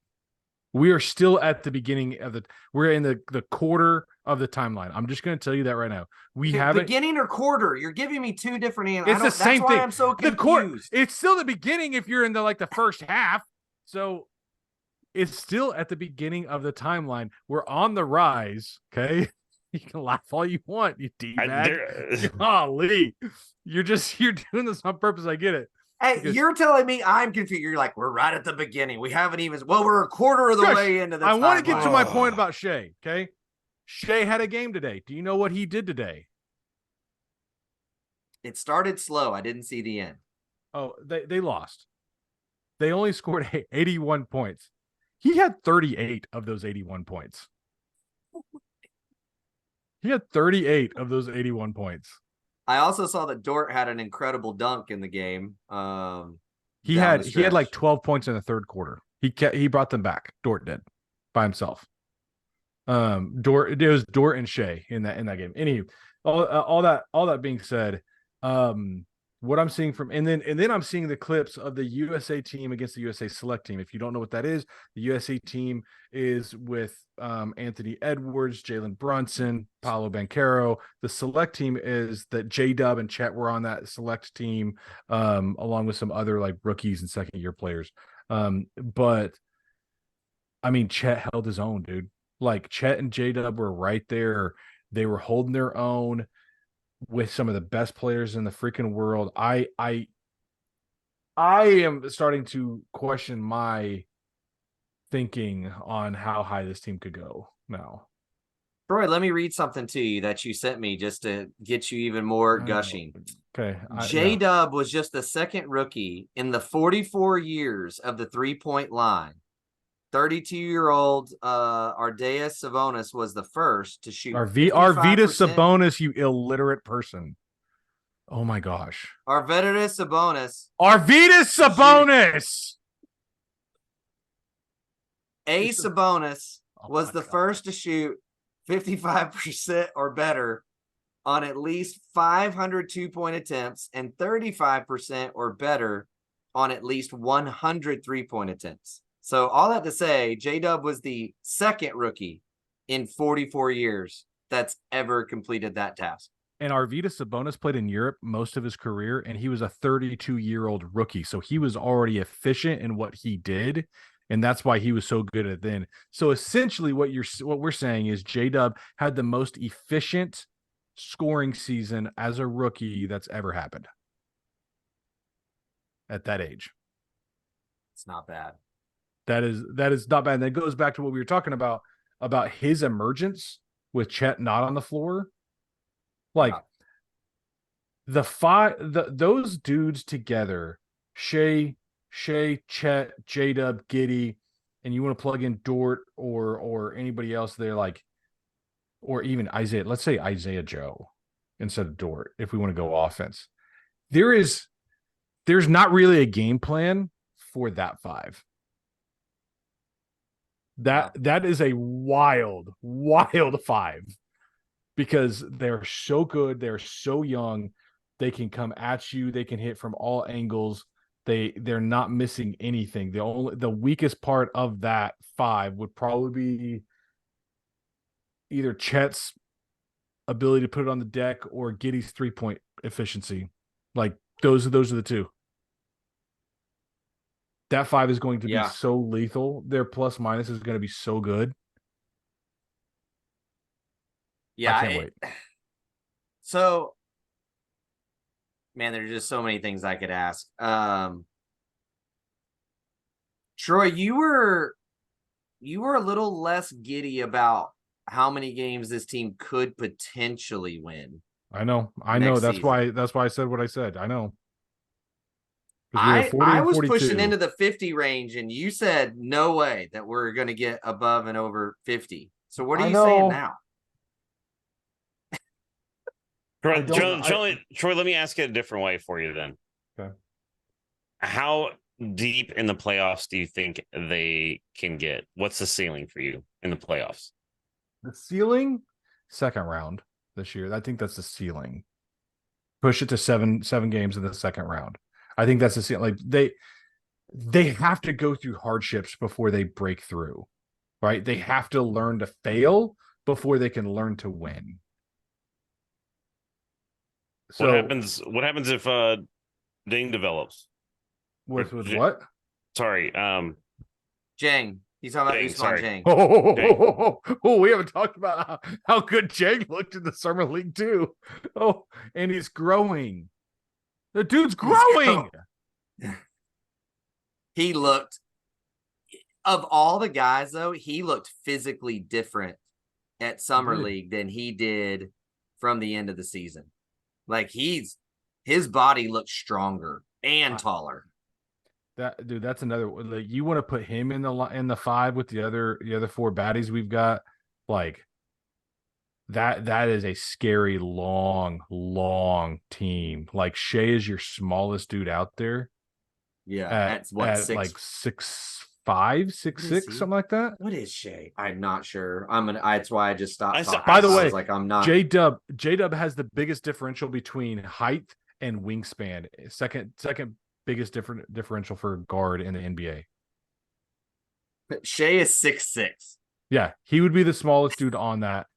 We are still at the beginning of we're in the quarter of the timeline. I'm just going to tell you that right now. We haven't beginning or quarter. You're giving me two different answers. It's the same that's thing. Why I'm so confused. It's still the beginning if you're in the first half. So it's still at the beginning of the timeline. We're on the rise. Okay. You can laugh all you want, you D-bag. Golly. You're doing this on purpose. I get it. Hey, you're telling me I'm confused. You're like, we're right at the beginning. We haven't even, we're a quarter of the way into the I want to get to my point about Shea. Okay. Shea had a game today. Do you know what he did today? It started slow. I didn't see the end. Oh, they lost. They only scored 81 points. He had 38 of those 81 points. He had 38 of those 81 points. I also saw that Dort had an incredible dunk in the game. He had like 12 points in the third quarter. He brought them back. Dort did by himself. It was Dort and Shea in that game. Anywho, all that being said, what I'm seeing and then I'm seeing the clips of the USA team against the USA select team. If you don't know what that is, the USA team is with Anthony Edwards, Jalen Brunson, Paolo Banchero. The select team is that J-Dub and Chet were on that select team, along with some other like rookies and second year players. But I mean, Chet held his own, dude. Like Chet and J-Dub were right there. They were holding their own with some of the best players in the freaking world. I am starting to question my thinking on how high this team could go now. Troy, let me read something to you that you sent me just to get you even more gushing. Okay. J-Dub was just the second rookie in the 44 years of the 3-point line. 32-year-old Arvydas Sabonis was the first to shoot. Arvydas Sabonis, you illiterate person. Oh my gosh. Arvydas Sabonis. Sabonis was the first to shoot 55% or better on at least 500 2-point attempts and 35% or better on at least 100 3-point attempts. So all that to say, J-Dub was the second rookie in 44 years that's ever completed that task. And Arvydas Sabonis played in Europe most of his career, and he was a 32-year-old rookie. So he was already efficient in what he did, and that's why he was so good at then. So essentially what we're saying is J-Dub had the most efficient scoring season as a rookie that's ever happened at that age. It's not bad. That is not bad. And that goes back to what we were talking about his emergence with Chet not on the floor. Like those dudes together, Shea, Chet, J-Dub, Giddey, and you want to plug in Dort or anybody else there, like, or even Isaiah. Let's say Isaiah Joe instead of Dort, if we want to go offense. There's not really a game plan for that five. That is a wild five because they're so good. They're so young. They can come at you. They can hit from all angles. They're not missing anything. The weakest part of that five would probably be either Chet's ability to put it on the deck or Giddey's 3-point efficiency. Like those are the two. That five is going to be so lethal. Their plus minus is going to be so good. Yeah, I can't wait. So, man, there's just so many things I could ask. Troy, you were a little less giddy about how many games this team could potentially win. I know. That's why I said what I said. I know. I was pushing into the 50 range, and you said no way that we're going to get above and over 50. So what are you saying now? Troy, let me ask it a different way for you then. Okay. How deep in the playoffs do you think they can get? What's the ceiling for you in the playoffs? The ceiling? Second round this year. I think that's the ceiling. Push it to seven games in the second round. I think that's the ceiling. Like they have to go through hardships before they break through. right? They have to learn to fail before they can learn to win. So What happens if Ding develops? with what? Sorry, Jang. He's talking about Ding, Usman sorry. Jang. Oh, we haven't talked about how good Jang looked in the summer league too. Oh, and he's growing. The dude's growing. He looked, of all the guys though, he looked physically different at summer league than he did from the end of the season. Like his body looks stronger and taller. That's another. Like, you want to put him in the 5 with the other 4 baddies we've got, like that is a scary long team. Like Shea is your smallest dude out there. Yeah, at what, 6? like 6'5", 6'6", something like that. What is Shea? I'm not sure. That's why I just stopped talking. By the way, like, I'm not. J-Dub has the biggest differential between height and wingspan. Second biggest differential for guard in the NBA. Shea is 6'6". Yeah, he would be the smallest dude on that.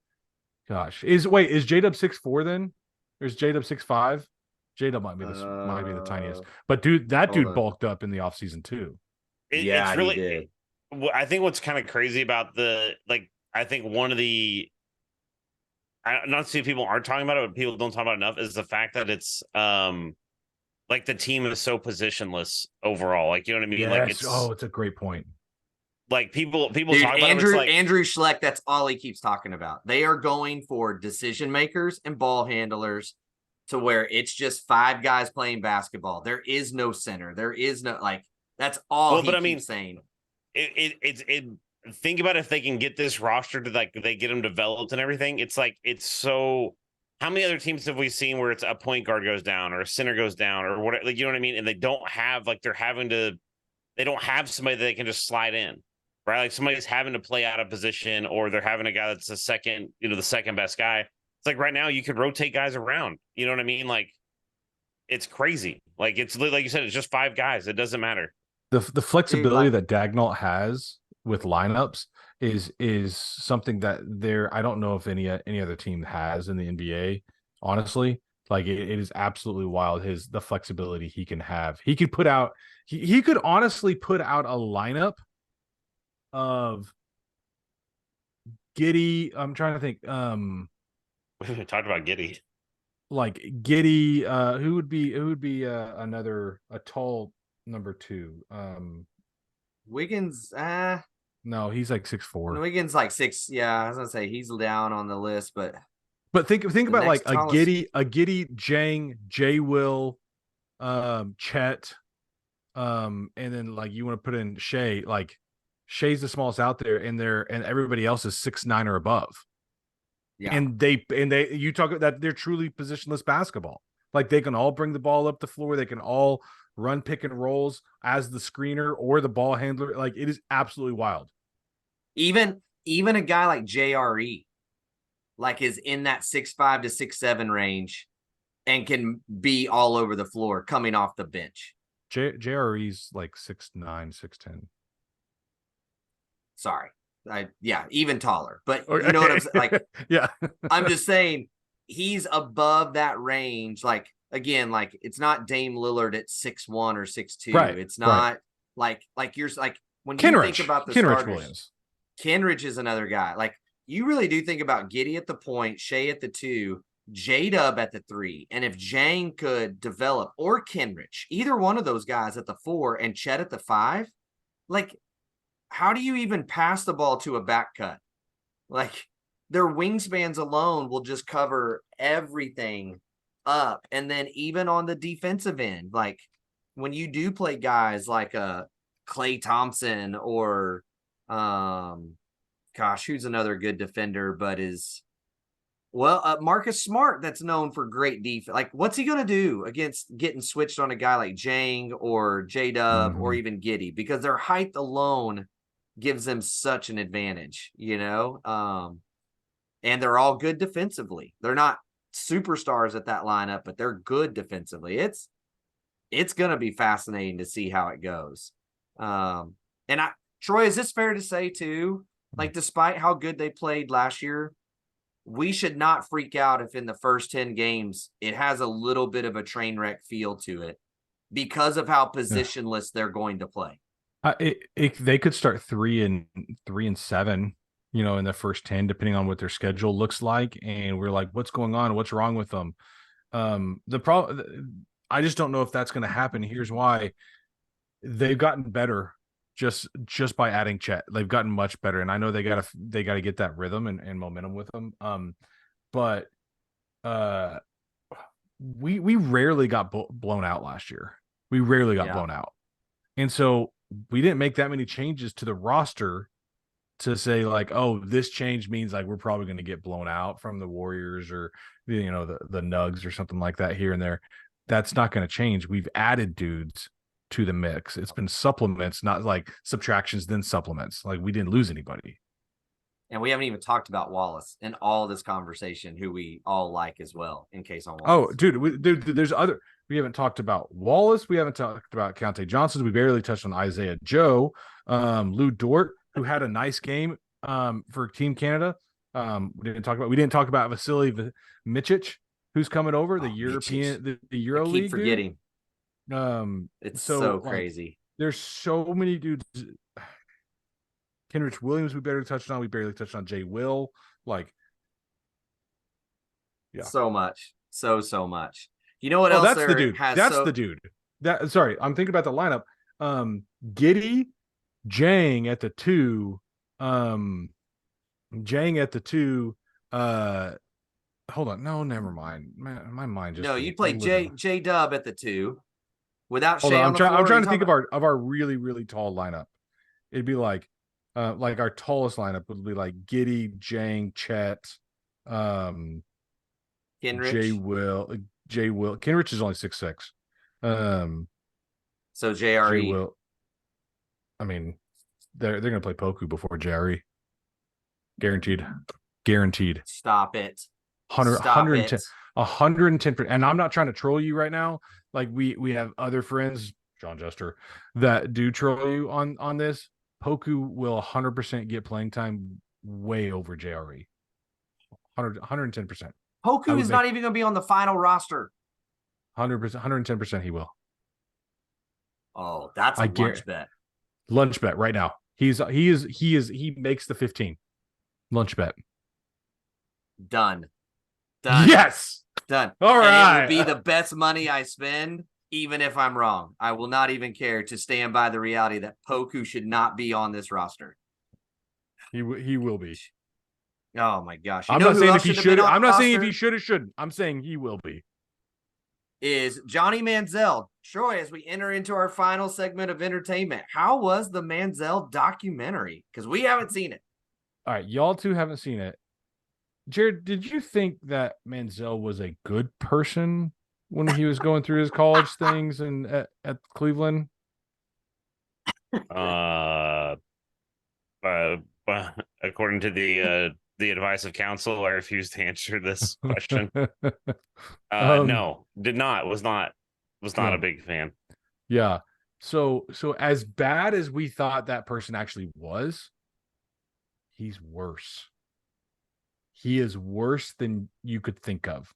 Gosh, is J-Dub 6'4" then? Or is J-Dub 6'5"? J-Dub might be the tiniest. But dude, that dude bulked up in the offseason too. It's really, he did. I think what's kind of crazy about I think one of the, not to see if people aren't talking about it, but people don't talk about it enough, is the fact that it's like the team is so positionless overall. Like, you know what I mean? Yes. Like it's a great point. Like people Dude, talk about Andrew Schleck, that's all he keeps talking about. They are going for decision makers and ball handlers to where it's just 5 guys playing basketball. There is no center. There is no, like, that's all he keeps saying. Think about if they can get this roster to, like, they get them developed and everything. It's like, it's so, how many other teams have we seen where it's a point guard goes down or a center goes down or whatever, like, you know what I mean? And they don't have, like, they don't have somebody that they can just slide in. Right, like somebody's having to play out of position, or they're having a guy that's the second best guy. It's like right now you could rotate guys around. You know what I mean? Like, it's crazy. Like, it's like you said, it's just 5 guys. It doesn't matter. The flexibility that Dagnall has with lineups is something that I don't know if any other team has in the NBA. Honestly, like it is absolutely wild. The flexibility he can have. He could put out. He could honestly put out a lineup of Giddy. I'm trying to think. We haven't talked about Giddy. Like Giddy, who would be another a tall number 2? Wiggins, no, he's like 6'4". Wiggins like 6. Yeah, I was gonna say he's down on the list, but think about like a Giddy, Jang, J Will, Chet, and then like you want to put in Shea. Like Shea's the smallest out there, and everybody else is 6'9" or above. Yeah, and you talk that they're truly positionless basketball. Like they can all bring the ball up the floor. They can all run pick and rolls as the screener or the ball handler. Like, it is absolutely wild. Even a guy like JRE, like, is in that 6'5" to 6'7" range and can be all over the floor coming off the bench. JRE's like 6'9", 6'10". Sorry. Even taller. But okay. You know what I'm saying? Like, yeah. I'm just saying he's above that range. Like, again, like, it's not Dame Lillard at 6'1" or 6'2". Right, it's not like you're like, when you think about the starters, Williams. Kenrich is another guy. Like, you really do think about Giddy at the point, Shea at the 2, J-Dub at the 3. And if Jang could develop, or Kenrich, either one of those guys at the 4 and Chet at the 5, like, how do you even pass the ball to a back cut? Like, their wingspans alone will just cover everything up. And then even on the defensive end, like, when you do play guys like Klay Thompson or who's another good defender, but Marcus Smart, that's known for great defense. Like, what's he going to do against getting switched on a guy like Jang or J-Dub or even Giddy? Because their height alone gives them such an advantage, you know? And they're all good defensively. They're not superstars at that lineup, but they're good defensively. It's going to be fascinating to see how it goes. Troy, is this fair to say too? Like, despite how good they played last year, we should not freak out if in the first 10 games it has a little bit of a train wreck feel to it because of how positionless they're going to play. They could start 3-7, in the first 10, depending on what their schedule looks like. And we're like, what's going on? What's wrong with them? The problem, I just don't know if that's going to happen. Here's why. They've gotten better just by adding Chet. They've gotten much better. And I know they gotta get that rhythm and momentum with them. But we rarely got blown out last year. We rarely got blown out. And so we didn't make that many changes to the roster to say like, oh, this change means like we're probably going to get blown out from the Warriors or the Nugs or something like that here and there. That's not going to change. We've added dudes to the mix. It's been supplements, not like subtractions, then supplements. Like we didn't lose anybody. And we haven't even talked about Wallace in all this conversation, who we all like as well, in case on Oh, Wallace. dude, there's other. We haven't talked about Wallace. We haven't talked about Keontae Johnson. We barely touched on Isaiah Joe, Lou Dort, who had a nice game for Team Canada. We didn't talk about Vasily Micic, who's coming over, the European, the Euro League. Keep forgetting. It's so crazy. There's so many dudes. Kenrich Williams, we barely touched on. We barely touched on Jay Will. Like, yeah, so much, so much. You know what else? That's the dude. The dude. Sorry, I'm thinking about the lineup. Giddey, Jang at the 2. Jang at the 2. Hold on. No, never mind. My mind just. No, you'd play J Dub at the 2 without. Hold on, I'm trying to think of our really, really tall lineup. It'd be like our tallest lineup would be like Giddey, Jang, Chet, Kenrich, Jay Will. Kenrich is only 6'6". So JRE. Jay Will. I mean, they're gonna play Poku before JRE. Guaranteed. Stop it. 110%. And I'm not trying to troll you right now. Like we have other friends, John Jester, that do troll you on this. Poku will 100% get playing time way over JRE. 110%. Poku is not even going to be on the final roster. 100%, 110% he will. Oh, that's a lunch bet. Lunch bet right now. He makes the 15. Lunch bet. Done. Yes. Done. All right. And it will be the best money I spend, even if I'm wrong. I will not even care to stand by the reality that Poku should not be on this roster. He will be. Oh my gosh! I'm not saying if he should. I'm not saying if he should or shouldn't. I'm saying he will be. Is Johnny Manziel. Troy, as we enter into our final segment of entertainment, how was the Manziel documentary? Because we haven't seen it. All right, y'all two haven't seen it. Jared, did you think that Manziel was a good person when he was going through his college things and at Cleveland? According to the advice of counsel, I refuse to answer this question. No, was not a big fan. Yeah. So as bad as we thought that person actually was, he's worse. He is worse than you could think of.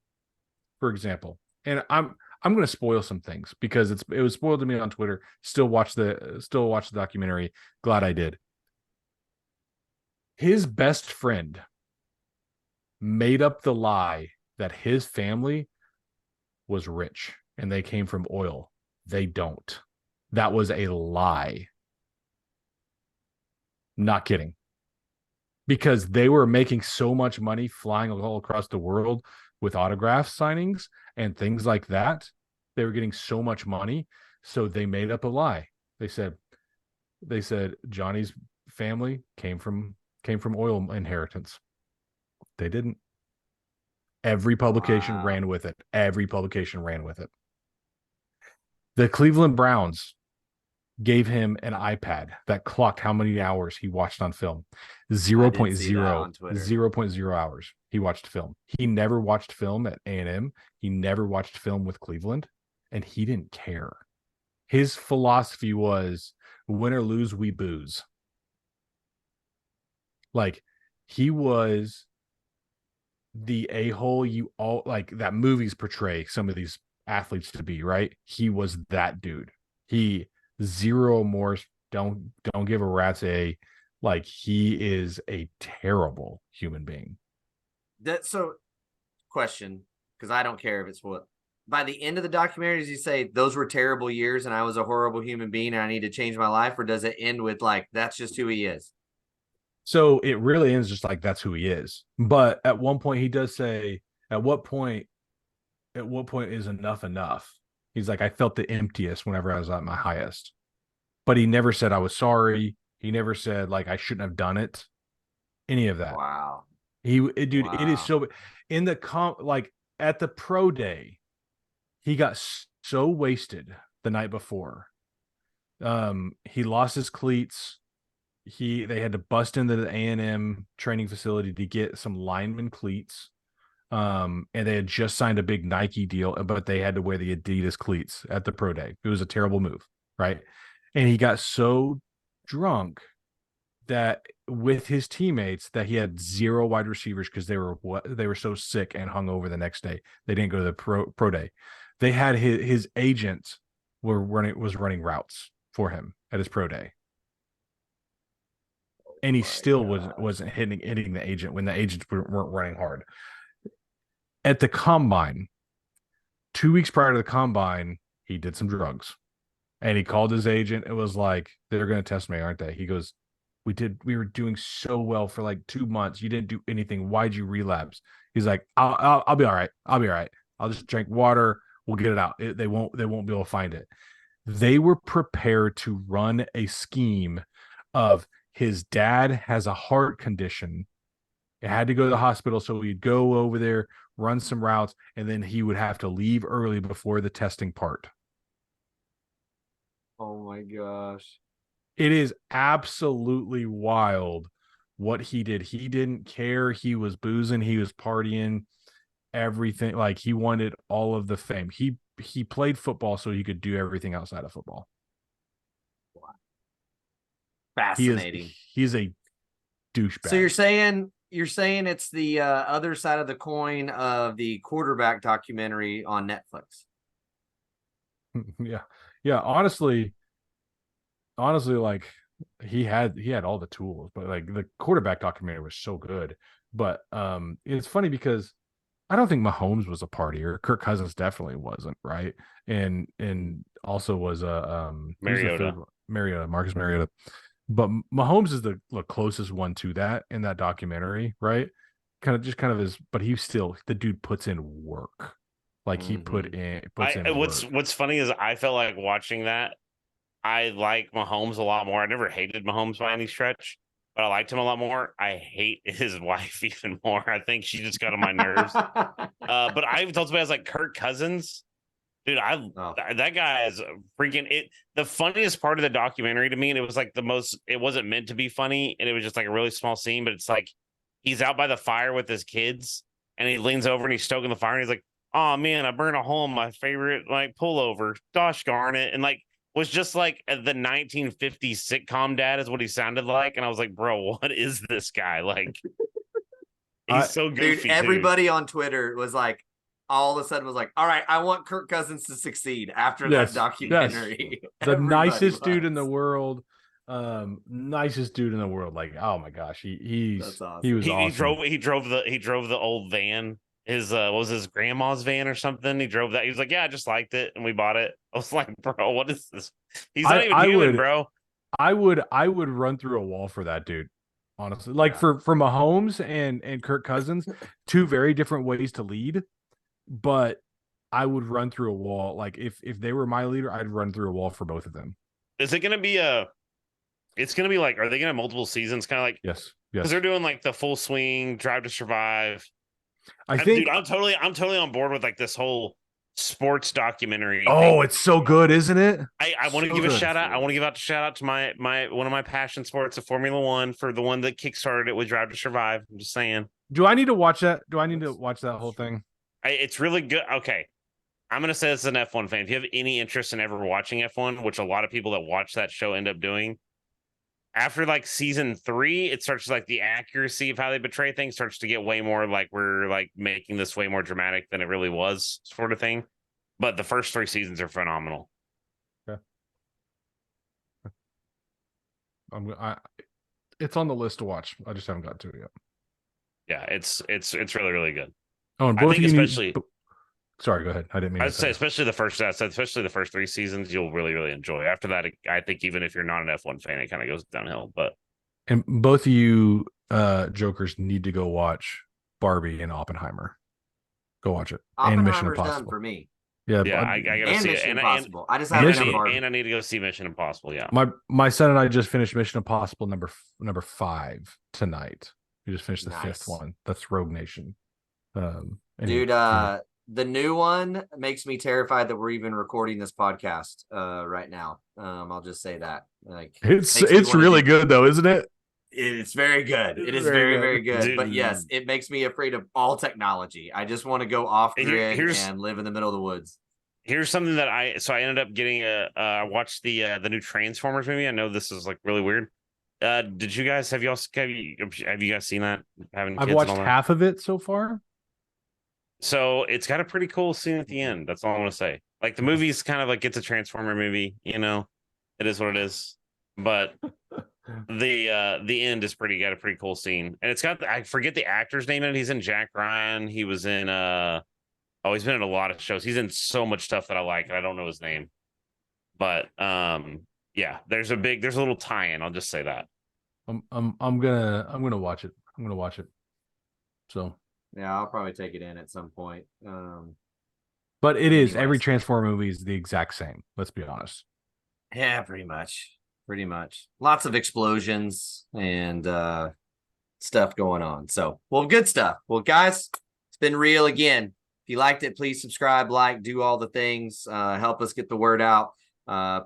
For example, and I'm going to spoil some things because it was spoiled to me on Twitter. Still watch the documentary. Glad I did. His best friend made up the lie that his family was rich and they came from oil. They don't. That was a lie. Not kidding. Because they were making so much money flying all across the world with autograph signings and things like that. They were getting so much money. So they made up a lie. They said Johnny's family came from oil inheritance. They didn't. Every publication ran with it. The Cleveland Browns gave him an iPad that clocked how many hours he watched on film. 0.0 hours he watched film. He never watched film at A&M. He never watched film with Cleveland, and he didn't care. His philosophy was win or lose, we booze. Like he was the a-hole you all like that movies portray some of these athletes to be, right? He was that dude. He zero remorse, don't give a rat's a like he is a terrible human being. So question, because I don't care if it's what by the end of the documentary, does he say those were terrible years and I was a horrible human being and I need to change my life, or does it end with like that's just who he is? So it really is just like that's who he is. But at one point he does say, at what point is enough enough? He's like, I felt the emptiest whenever I was at my highest. But he never said I was sorry. He never said like I shouldn't have done it. Any of that. Wow. Dude, it is Wow. so in the like at the pro day, he got so wasted the night before. He lost his cleats. They had to bust into the A&M training facility to get some lineman cleats. And they had just signed a big Nike deal, but they had to wear the Adidas cleats at the pro day. It was a terrible move, right? And he got so drunk that with his teammates that he had zero wide receivers because they were so sick and hung over the next day. They didn't go to the pro day. They had his agent was running routes for him at his pro day. And he still wasn't hitting the agent when the agents weren't running hard. At the combine, 2 weeks prior to the combine, he did some drugs. And he called his agent. It was like, they're going to test me, aren't they? He goes, we were doing so well for like 2 months. You didn't do anything. Why'd you relapse? He's like, I'll be all right. I'll be all right. I'll just drink water. We'll get it out. They won't be able to find it. They were prepared to run a scheme of his dad has a heart condition. It had to go to the hospital. So we'd go over there, run some routes, and then he would have to leave early before the testing part. Oh my gosh. It is absolutely wild what he did. He didn't care. He was boozing. He was partying. Everything. Like he wanted all of the fame. He played football so he could do everything outside of football. Wow. Fascinating. He's a douchebag. So you're saying it's the other side of the coin of the quarterback documentary on Netflix. Yeah. Honestly, like he had all the tools, but like the quarterback documentary was so good. But it's funny because I don't think Mahomes was a partier. Kirk Cousins definitely wasn't, right? And also was Marcus Mariota. But Mahomes is the closest one to that in that documentary, right? Kind of is, but he still the dude puts in work. Like he puts in work. What's funny is I felt like watching that. I like Mahomes a lot more. I never hated Mahomes by any stretch, but I liked him a lot more. I hate his wife even more. I think she just got on my nerves. But I even told somebody I was like Kirk Cousins, dude. That guy is freaking it. The funniest part of the documentary to me, and it was like it wasn't meant to be funny, and it was just like a really small scene. But it's like he's out by the fire with his kids, and he leans over and he's stoking the fire, and he's like, "Oh man, I burned a hole in my favorite like pullover. Gosh darn it!" And like. Was just like the 1950s sitcom dad is what he sounded like. And I was like, bro, what is this guy? Like, he's so goofy. Dude, everybody on Twitter was like, all of a sudden was like, all right, I want Kirk Cousins to succeed after that documentary. Yes. The nicest dude in the world. Nicest dude in the world. Like, oh my gosh, That's awesome. He was awesome. He drove the old van. His what was his grandma's van or something? He drove that. He was like, yeah, I just liked it, and we bought it. I was like, bro, what is this? He's not even human, bro. I would run through a wall for that dude. Honestly, like for Mahomes and Kirk Cousins, two very different ways to lead, but I would run through a wall. Like if they were my leader, I'd run through a wall for both of them. Is it going to be it's going to be like, are they going to have multiple seasons? Kind of like, yes, because they're doing like the Full Swing, Drive to Survive. I think, dude, I'm totally on board with like this whole sports documentary. Oh, it's so good, isn't it? I want to give a shout out. I want to give a shout out to my one of my passion sports, the Formula One, for the one that kickstarted it with Drive to Survive. I'm just saying. Do I need to watch that? Do I need to watch that whole thing? It's really good. Okay. I'm going to say this as an F1 fan. If you have any interest in ever watching F1, which a lot of people that watch that show end up doing, after like season 3, it starts like the accuracy of how they betray things starts to get way more like we're like making this way more dramatic than it really was, sort of thing. But the first 3 seasons are phenomenal. Yeah. It's on the list to watch. I just haven't got to it yet. Yeah, it's really, really good. Oh, and I both think of you especially sorry, go ahead. I didn't mean I'd to say especially the first 3 seasons you'll really, really enjoy. After that, I think even if you're not an F1 fan, it kind of goes downhill. But And both of you jokers need to go watch Barbie and Oppenheimer. Go watch it. And Mission Oppenheimer's done Impossible. for me. Yeah, yeah, I gotta And see Mission it. Impossible. I just haven't done Barbie. And I need to go see Mission Impossible. Yeah, my son and I just finished Mission Impossible number 5 tonight. We just finished the 5th one. That's Rogue Nation. Dude, the new one makes me terrified that we're even recording this podcast right now. I'll just say that. Like, it's really good though, isn't it? It's very good. It is very, very good. Dude, but yes, it makes me afraid of all technology. I just want to go off grid and live in the middle of the woods. Here's something that I ended up getting I watched the new Transformers movie. I know this is like really weird. Did you guys have you guys seen that? I've watched half of it so far. So it's got a pretty cool scene at the end. That's all I want to say. Like the movie's kind of like it's a Transformer movie, you know. It is what it is. But the end is got a pretty cool scene. And it's got I forget the actor's name in it. He's in Jack Ryan. He was in he's been in a lot of shows. He's in so much stuff that I like, and I don't know his name. But yeah, there's a little tie-in. I'll just say that. I'm gonna watch it. I'm gonna watch it. So yeah, I'll probably take it in at some point. But it is every Transformer movie is the exact same. Let's be honest. Yeah, pretty much. Lots of explosions and stuff going on. So, well, good stuff. Well, guys, it's been real again. If you liked it, please subscribe, like, do all the things. Help us get the word out.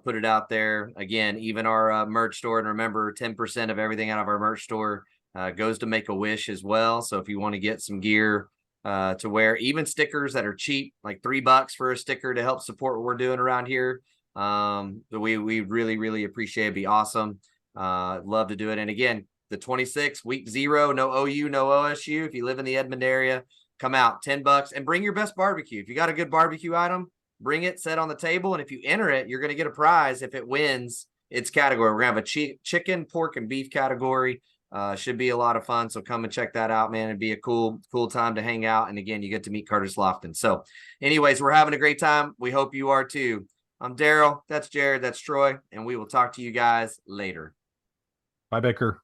Put it out there. Again, even our merch store. And remember, 10% of everything out of our merch store goes to Make-A-Wish as well. So if you want to get some gear to wear, even stickers that are cheap, like $3 for a sticker to help support what we're doing around here, we really, really appreciate it. It'd be awesome. Love to do it. And again, the 26th, week 0, no OU, no OSU. If you live in the Edmond area, come out, $10, and bring your best barbecue. If you got a good barbecue item, bring it, set on the table, and if you enter it, you're going to get a prize if it wins its category. We're going to have a chicken, pork, and beef category. Should be a lot of fun, so come and check that out, man. It'd be a cool time to hang out, and again, you get to meet Curtis Lofton. So anyways, we're having a great time. We hope you are too. I'm Daryl. That's Jared. That's Troy, and we will talk to you guys later. Bye, Baker.